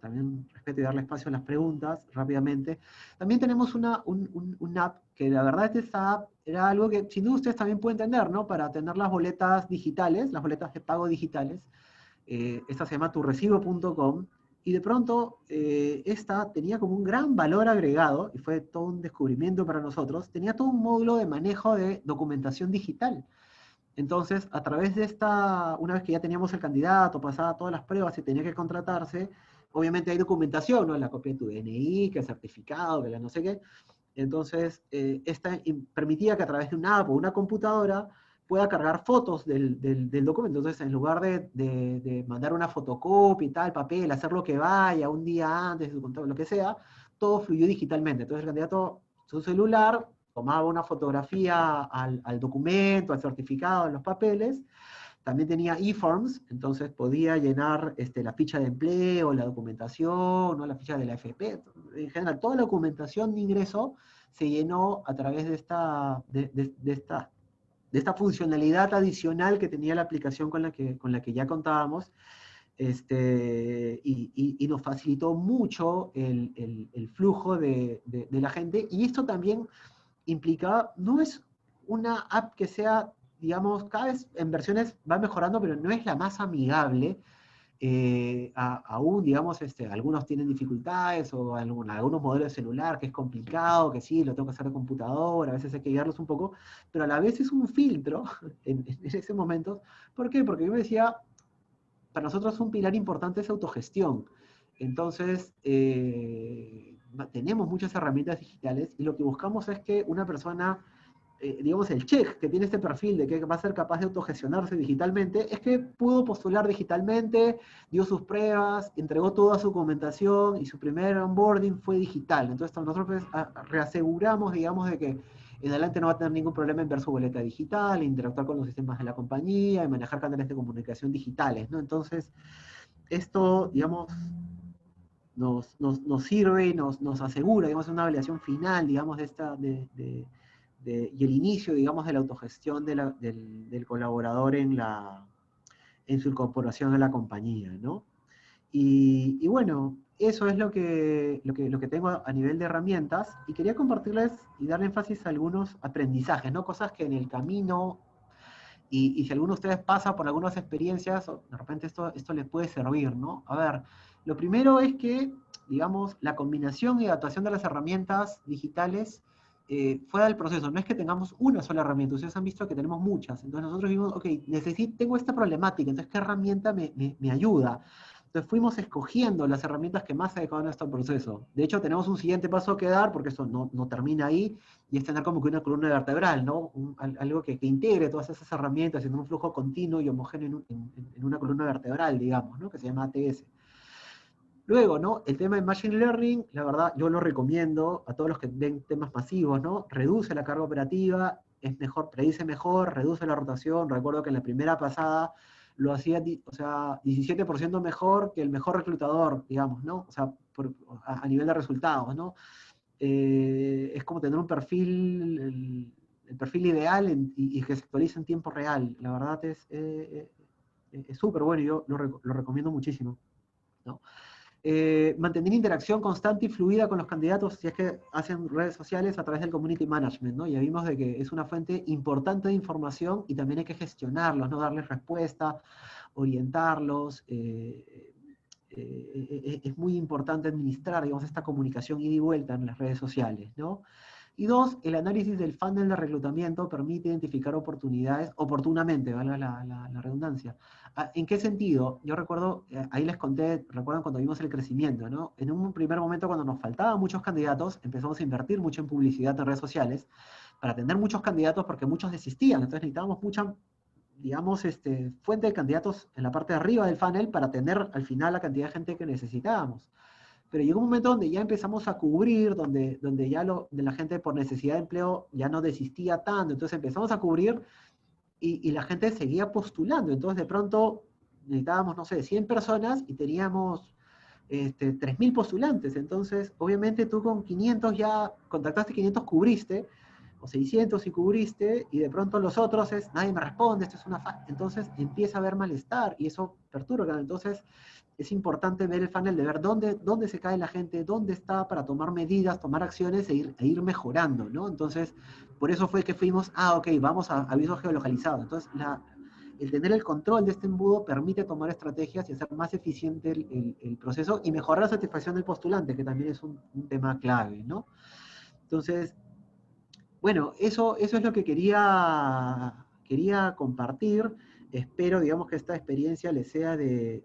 [SPEAKER 2] también respeto y darle espacio a las preguntas rápidamente, también tenemos una app que la verdad esta app era algo que sin duda ustedes también pueden tener, ¿no? Para tener las boletas digitales, las boletas de pago digitales. Esta se llama turrecibo.com, y de pronto esta tenía como un gran valor agregado, y fue todo un descubrimiento para nosotros, tenía todo un módulo de manejo de documentación digital. Entonces, a través de esta, una vez que ya teníamos el candidato, pasaba todas las pruebas y tenía que contratarse, obviamente hay documentación, ¿no? La copia de tu DNI, que el certificado, que la no sé qué. Entonces, esta permitía que a través de una app o una computadora pueda cargar fotos del documento. Entonces, en lugar de mandar una fotocopia y tal, papel, hacer lo que vaya un día antes, lo que sea, todo fluyó digitalmente. Entonces, el candidato, su celular, tomaba una fotografía al documento, al certificado, a los papeles. También tenía e-forms, entonces podía llenar la ficha de empleo, la documentación, ¿no? La ficha de la AFP. En general, toda la documentación de ingreso se llenó a través de esta funcionalidad adicional que tenía la aplicación con la que ya contábamos, y nos facilitó mucho el flujo de la gente. Y esto también implicaba, no es una app que sea, digamos, cada vez en versiones va mejorando, pero no es la más amigable. Aún, digamos, algunos tienen dificultades, o algunos modelos de celular que es complicado, que sí, lo tengo que hacer de computadora, a veces hay que guiarlos un poco, pero a la vez es un filtro en ese momento. ¿Por qué? Porque yo me decía, para nosotros un pilar importante es autogestión. Entonces, tenemos muchas herramientas digitales, y lo que buscamos es que una persona digamos, el check que tiene este perfil de que va a ser capaz de autogestionarse digitalmente, es que pudo postular digitalmente, dio sus pruebas, entregó toda su documentación y su primer onboarding fue digital. Entonces nosotros pues, reaseguramos, digamos, de que en adelante no va a tener ningún problema en ver su boleta digital, interactuar con los sistemas de la compañía y manejar canales de comunicación digitales, ¿no? Entonces, esto, digamos, nos sirve y nos asegura, digamos, una validación final, digamos, y el inicio, digamos, de la autogestión del colaborador en su incorporación a la compañía, ¿no? Y bueno, eso es lo que tengo a nivel de herramientas, y quería compartirles y darle énfasis a algunos aprendizajes, ¿no? Cosas que en el camino, y si alguno de ustedes pasa por algunas experiencias, de repente esto les puede servir, ¿no? A ver, lo primero es que, digamos, la combinación y adaptación de las herramientas digitales fuera del proceso. No es que tengamos una sola herramienta, ustedes han visto que tenemos muchas. Entonces nosotros vimos, ok, tengo esta problemática, entonces ¿qué herramienta me ayuda? Entonces fuimos escogiendo las herramientas que más se adecuaban a este proceso. De hecho, tenemos un siguiente paso que dar, porque esto no termina ahí, y es tener como que una columna vertebral, ¿no? Algo que integre todas esas herramientas en un flujo continuo y homogéneo en una columna vertebral, digamos, ¿no? Que se llama ATS. Luego, ¿no? El tema de Machine Learning, la verdad, yo lo recomiendo a todos los que ven temas masivos, ¿no? Reduce la carga operativa, es mejor, predice mejor, reduce la rotación. Recuerdo que en la primera pasada lo hacía, o sea, 17% mejor que el mejor reclutador, digamos, ¿no? O sea, a nivel de resultados, ¿no? Es como tener un perfil, el perfil ideal y que se actualice en tiempo real. La verdad es súper bueno y yo lo recomiendo muchísimo, ¿no? Mantener interacción constante y fluida con los candidatos si es que hacen redes sociales a través del community management, ¿no? Ya vimos de que es una fuente importante de información y también hay que gestionarlos, ¿no? Darles respuesta, orientarlos. Es muy importante administrar, digamos, esta comunicación ida y vuelta en las redes sociales, ¿no? Y dos, el análisis del funnel de reclutamiento permite identificar oportunidades oportunamente, valga la redundancia. ¿En qué sentido? Yo recuerdo, ahí les conté, recuerdan cuando vimos el crecimiento, ¿no? En un primer momento, cuando nos faltaban muchos candidatos, empezamos a invertir mucho en publicidad en redes sociales para tener muchos candidatos porque muchos desistían. Entonces necesitábamos mucha, digamos, fuente de candidatos en la parte de arriba del funnel para tener al final la cantidad de gente que necesitábamos. Pero llegó un momento donde ya empezamos a cubrir, donde ya de la gente por necesidad de empleo ya no desistía tanto, entonces empezamos a cubrir y la gente seguía postulando. Entonces de pronto necesitábamos, no sé, 100 personas y teníamos 3.000 postulantes. Entonces, obviamente tú con 500 ya contactaste, 500 cubriste, o 600 y cubriste, y de pronto los otros nadie me responde, esto es una entonces empieza a haber malestar y eso perturba. Entonces es importante ver el funnel, de ver dónde se cae la gente, dónde está, para tomar medidas, tomar acciones e ir mejorando, ¿no? Entonces, por eso fue que fuimos, ok, vamos a aviso geolocalizado. Entonces, el tener el control de este embudo permite tomar estrategias y hacer más eficiente el proceso y mejorar la satisfacción del postulante, que también es un tema clave, ¿no? Entonces, bueno, eso es lo que quería compartir. Espero, digamos, que esta experiencia les sea de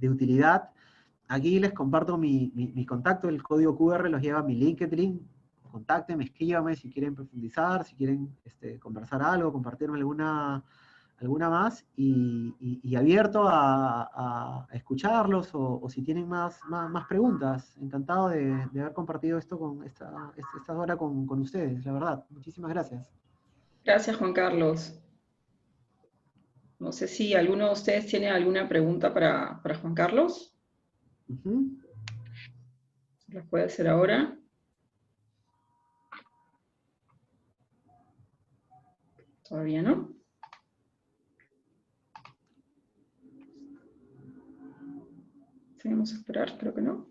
[SPEAKER 2] utilidad. Aquí les comparto mi contacto, el código QR los lleva a mi LinkedIn. Contáctenme, escríbanme si quieren profundizar, si quieren conversar algo, compartirme alguna más, y abierto a escucharlos o si tienen más preguntas. Encantado de haber compartido esto esta hora con ustedes, la verdad. Muchísimas gracias.
[SPEAKER 1] Gracias, Juan Carlos. No sé si alguno de ustedes tiene alguna pregunta para Juan Carlos. ¿Se las puede hacer ahora? Todavía no. Seguimos a esperar, creo que no.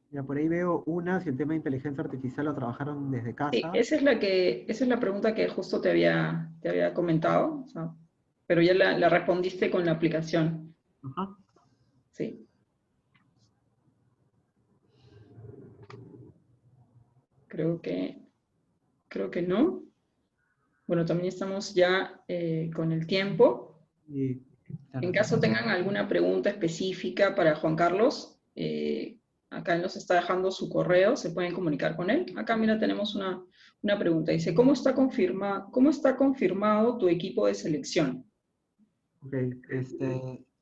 [SPEAKER 2] Ya por ahí veo si el tema de inteligencia artificial lo trabajaron desde casa.
[SPEAKER 1] Sí, esa es la pregunta que justo te había comentado, o sea, pero ya la respondiste con la aplicación.
[SPEAKER 2] Ajá.
[SPEAKER 1] Sí. Creo que no. Bueno, también estamos ya con el tiempo.
[SPEAKER 2] Sí, claro.
[SPEAKER 1] En caso tengan alguna pregunta específica para Juan Carlos, Acá él nos está dejando su correo, se pueden comunicar con él. Acá, mira, tenemos una pregunta. Dice, cómo está confirmado tu equipo de selección?
[SPEAKER 2] Ok,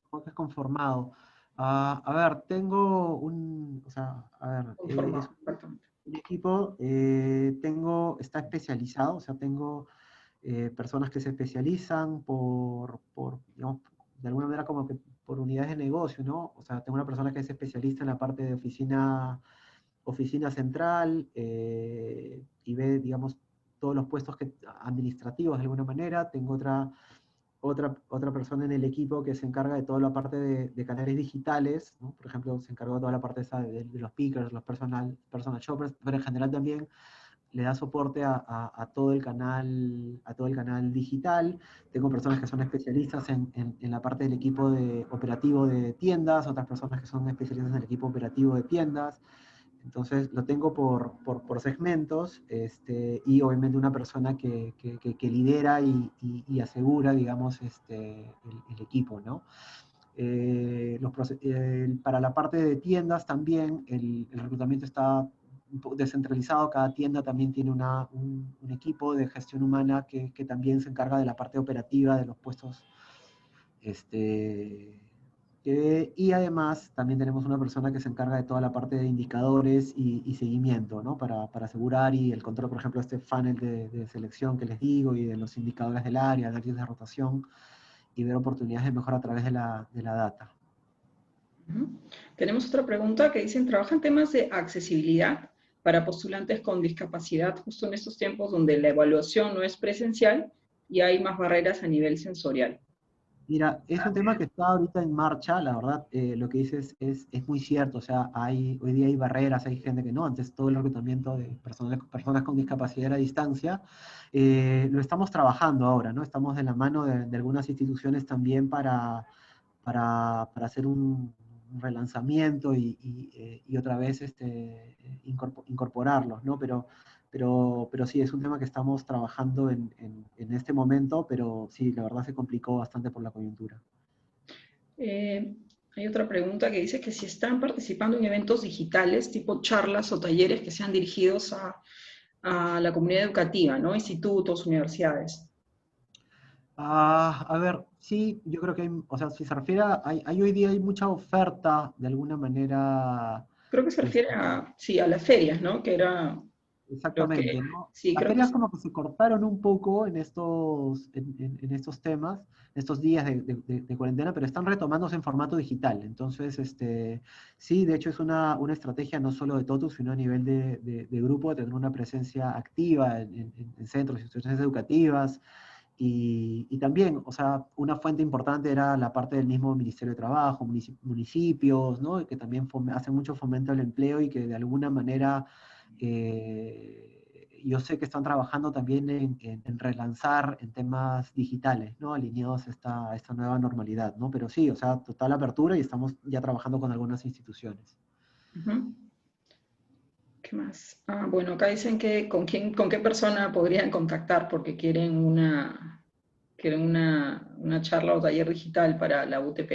[SPEAKER 2] ¿cómo te has conformado? A ver, tengo o sea, a ver, es
[SPEAKER 1] Conformado, exactamente.
[SPEAKER 2] un equipo, está especializado, o sea, tengo personas que se especializan digamos, de alguna manera como que por unidades de negocio, ¿no? O sea, tengo una persona que es especialista en la parte de oficina central, y ve, digamos, todos los puestos administrativos de alguna manera. Tengo otra persona en el equipo que se encarga de toda la parte de canales digitales, ¿no? Por ejemplo, se encargó de toda la parte esa de los pickers, los personal shoppers, pero en general también le da soporte a todo el canal digital. Tengo personas que son especialistas en la parte del equipo operativo de tiendas, otras personas que son especialistas en el equipo operativo de tiendas. Entonces lo tengo por segmentos, y obviamente una persona que lidera y asegura, digamos, el equipo, ¿no? Para la parte de tiendas también el reclutamiento está un poco descentralizado. Cada tienda también tiene un equipo de gestión humana que también se encarga de la parte operativa de los puestos. Y además también tenemos una persona que se encarga de toda la parte de indicadores y seguimiento, ¿no? Para asegurar y el control, por ejemplo, este funnel de selección que les digo, y de los indicadores del área, análisis de rotación, y ver oportunidades de mejora a través de la data.
[SPEAKER 1] Tenemos otra pregunta que dicen, ¿trabajan temas de accesibilidad para postulantes con discapacidad justo en estos tiempos donde la evaluación no es presencial y hay más barreras a nivel sensorial?
[SPEAKER 2] Mira, es un tema que está ahorita en marcha, la verdad. Lo que dices es muy cierto. O sea, hoy día hay barreras, hay gente que no. Antes todo el reclutamiento de personas con discapacidad era a distancia. Lo estamos trabajando ahora, ¿no? Estamos de la mano de algunas instituciones también para hacer un relanzamiento y otra vez incorporarlos, ¿no? Pero sí, es un tema que estamos trabajando en este momento, pero sí, la verdad se complicó bastante por la coyuntura.
[SPEAKER 1] Hay otra pregunta que dice que si están participando en eventos digitales, tipo charlas o talleres que sean dirigidos a la comunidad educativa, ¿no? Institutos, universidades.
[SPEAKER 2] A ver, sí, yo creo que o sea, si se refiere hay hoy día hay mucha oferta, de alguna manera.
[SPEAKER 1] Creo que se refiere a, sí, a las ferias, ¿no? Que era lo que,
[SPEAKER 2] Exactamente, ¿no?
[SPEAKER 1] sí,
[SPEAKER 2] Las
[SPEAKER 1] creo que
[SPEAKER 2] ferias
[SPEAKER 1] sí.
[SPEAKER 2] como que se cortaron un poco en estos temas, en estos días de cuarentena, pero están retomándose en formato digital. Entonces, sí, de hecho es una estrategia no solo de TOTUS, sino a nivel de grupo, de tener una presencia activa en centros y instituciones educativas. Y también, o sea, una fuente importante era la parte del mismo Ministerio de Trabajo, municipios, ¿no? Que también hacen mucho fomento al empleo y que de alguna manera, yo sé que están trabajando también en relanzar en temas digitales, ¿no? Alineados a esta nueva normalidad, ¿no? Pero sí, o sea, total apertura, y estamos ya trabajando con algunas instituciones.
[SPEAKER 1] Ujú. ¿Qué más? Ah, bueno, acá dicen que con qué persona podrían contactar porque quieren una charla o taller digital para la UTP.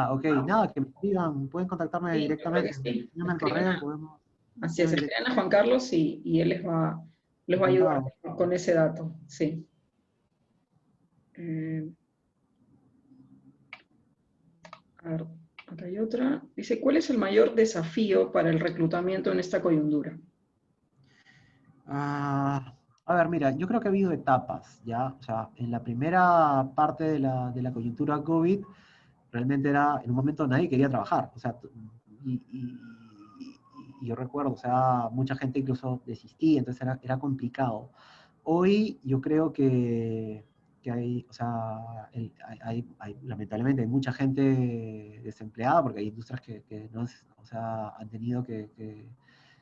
[SPEAKER 2] Ok, nada, que me escriban, pueden contactarme
[SPEAKER 1] Sí, yo creo que
[SPEAKER 2] directamente,
[SPEAKER 1] sí.
[SPEAKER 2] envíenme el correo y podemos,
[SPEAKER 1] Así es,
[SPEAKER 2] escriban
[SPEAKER 1] escriban a
[SPEAKER 2] directamente.
[SPEAKER 1] Juan Carlos y él les va a ayudar
[SPEAKER 2] Encantado.
[SPEAKER 1] con ese dato, sí. Eh, a ver, acá hay otra. Dice, ¿cuál es el mayor desafío para el reclutamiento en esta coyuntura?
[SPEAKER 2] A ver, mira, yo creo que ha habido etapas, ¿ya? O sea, en la primera parte de la coyuntura COVID, realmente en un momento nadie quería trabajar. O sea, y yo recuerdo, o sea, mucha gente incluso desistía, entonces era complicado. Hoy yo creo que hay, o sea, lamentablemente hay mucha gente desempleada, porque hay industrias que no, o sea, han tenido que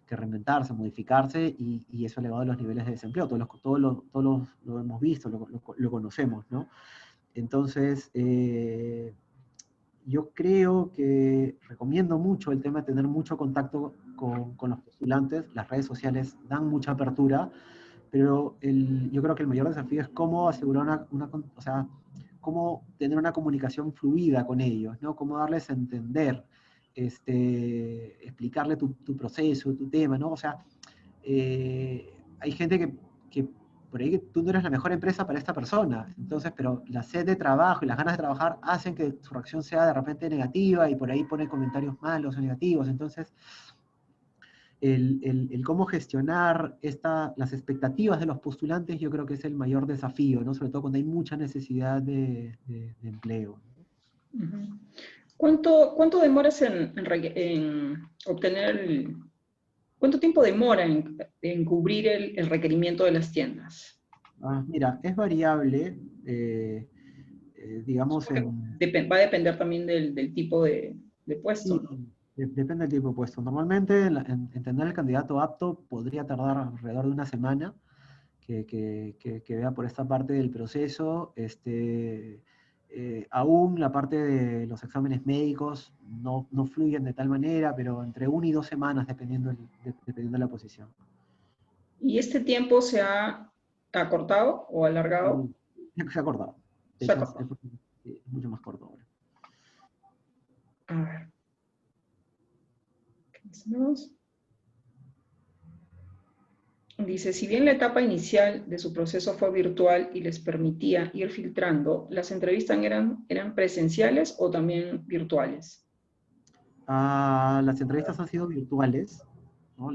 [SPEAKER 2] reinventarse, modificarse, y eso ha elevado los niveles de desempleo. Todos lo hemos visto, lo conocemos, ¿no? Entonces, yo creo que recomiendo mucho el tema de tener mucho contacto con los postulantes. Las redes sociales dan mucha apertura, pero yo creo que el mayor desafío es cómo asegurar o sea, cómo tener una comunicación fluida con ellos, ¿no? Cómo darles a entender. explicarle tu proceso, tu tema, ¿no? O sea, hay gente que por ahí que tú no eres la mejor empresa para esta persona, entonces, pero la sed de trabajo y las ganas de trabajar hacen que su reacción sea de repente negativa y por ahí pone comentarios malos o negativos, entonces el cómo gestionar las expectativas de los postulantes yo creo que es el mayor desafío, ¿no? Sobre todo cuando hay mucha necesidad de empleo.
[SPEAKER 1] Ujú. ¿Cuánto demoras en obtener cuánto tiempo demora en cubrir el requerimiento de las tiendas?
[SPEAKER 2] Mira, es variable, digamos,
[SPEAKER 1] Supongo que va a depender también del tipo de puesto,
[SPEAKER 2] sí,
[SPEAKER 1] ¿no?
[SPEAKER 2] depende del tipo de puesto. Normalmente en tener el candidato apto podría tardar alrededor de una semana que vea por esta parte del proceso. Aún la parte de los exámenes médicos no fluyen de tal manera, pero entre 1 y 2 semanas dependiendo de la posición.
[SPEAKER 1] ¿Y este tiempo se ha acortado o alargado?
[SPEAKER 2] Y se ha acordado. De
[SPEAKER 1] Se ha
[SPEAKER 2] hecho,
[SPEAKER 1] acortado.
[SPEAKER 2] es mucho más corto ahora.
[SPEAKER 1] A ver. ¿Qué hacemos? Dice, si bien la etapa inicial de su proceso fue virtual y les permitía ir filtrando, ¿las entrevistas eran presenciales o también virtuales?
[SPEAKER 2] Las entrevistas han sido virtuales, ¿no?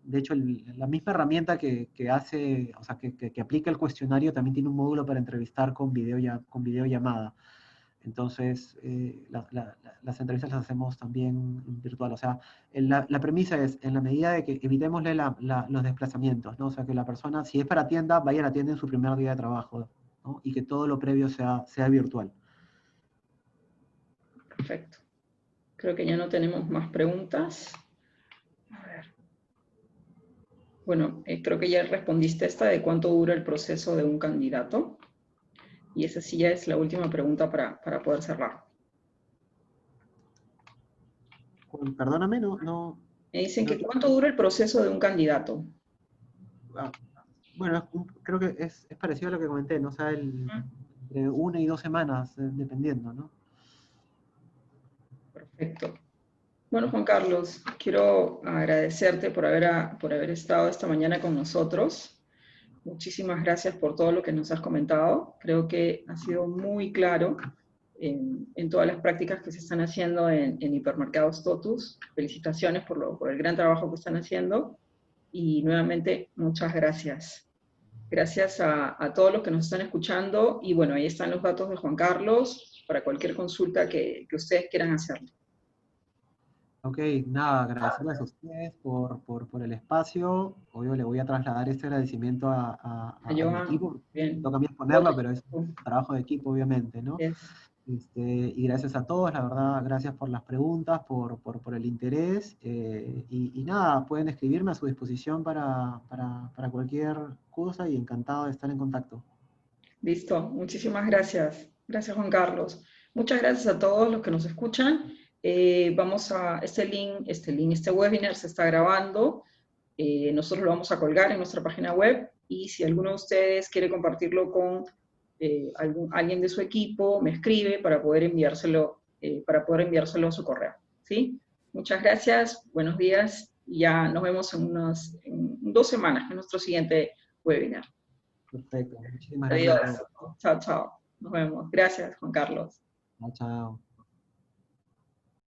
[SPEAKER 2] De hecho, la misma herramienta que hace, o sea, que aplica el cuestionario también tiene un módulo para entrevistar con videollamada. Entonces, las entrevistas las hacemos también en virtual. O sea, la premisa es, en la medida de que evitémosle los desplazamientos, ¿no? O sea, que la persona, si es para tienda, vaya a la tienda en su primer día de trabajo, ¿no? Y que todo lo previo sea virtual.
[SPEAKER 1] Perfecto. Creo que ya no tenemos más preguntas. A ver. Bueno, creo que ya respondiste esta de cuánto dura el proceso de un candidato. Y esa sí ya es la última pregunta para poder cerrar.
[SPEAKER 2] Perdóname, no,
[SPEAKER 1] Me dicen
[SPEAKER 2] no
[SPEAKER 1] que
[SPEAKER 2] te-
[SPEAKER 1] cuánto dura el proceso de un candidato.
[SPEAKER 2] ah, bueno, creo que es parecido a lo que comenté, ¿no? O sea, entre 1 y 2 semanas, dependiendo, ¿no?
[SPEAKER 1] Perfecto. Bueno, Juan Carlos, quiero agradecerte por haber estado esta mañana con nosotros. Muchísimas gracias por todo lo que nos has comentado. Creo que ha sido muy claro en todas las prácticas que se están haciendo en Hipermercados Totus. Felicitaciones por el gran trabajo que están haciendo. Y nuevamente, muchas gracias. Gracias a todos los que nos están escuchando. Y bueno, ahí están los datos de Juan Carlos para cualquier consulta que ustedes quieran hacerle.
[SPEAKER 2] Ok, nada, agradecerles a ustedes por el espacio. Obvio, le voy a trasladar este agradecimiento
[SPEAKER 1] A
[SPEAKER 2] a mi
[SPEAKER 1] Johan,
[SPEAKER 2] equipo. Me
[SPEAKER 1] bien.
[SPEAKER 2] toca a mí
[SPEAKER 1] Otro
[SPEAKER 2] exponerlo, pero es
[SPEAKER 1] equipo.
[SPEAKER 2] un trabajo de equipo, obviamente, ¿no?
[SPEAKER 1] Yes.
[SPEAKER 2] Y gracias a todos, la verdad, gracias por las preguntas, por el interés. Y nada, pueden escribirme a su disposición para cualquier cosa y encantado de estar en contacto.
[SPEAKER 1] Listo, muchísimas gracias. Gracias, Juan Carlos. Muchas gracias a todos los que nos escuchan. Vamos a, este webinar se está grabando. Nosotros lo vamos a colgar en nuestra página web y si alguno de ustedes quiere compartirlo con alguien de su equipo, me escribe para poder enviárselo a su correo. ¿Sí? Muchas gracias, buenos días y ya nos vemos en 2 semanas en nuestro siguiente webinar.
[SPEAKER 2] Perfecto, muchísimas gracias a
[SPEAKER 1] Adiós.
[SPEAKER 2] todos.
[SPEAKER 1] Chao, chao. Nos vemos. Gracias, Juan Carlos.
[SPEAKER 2] Chao, chao.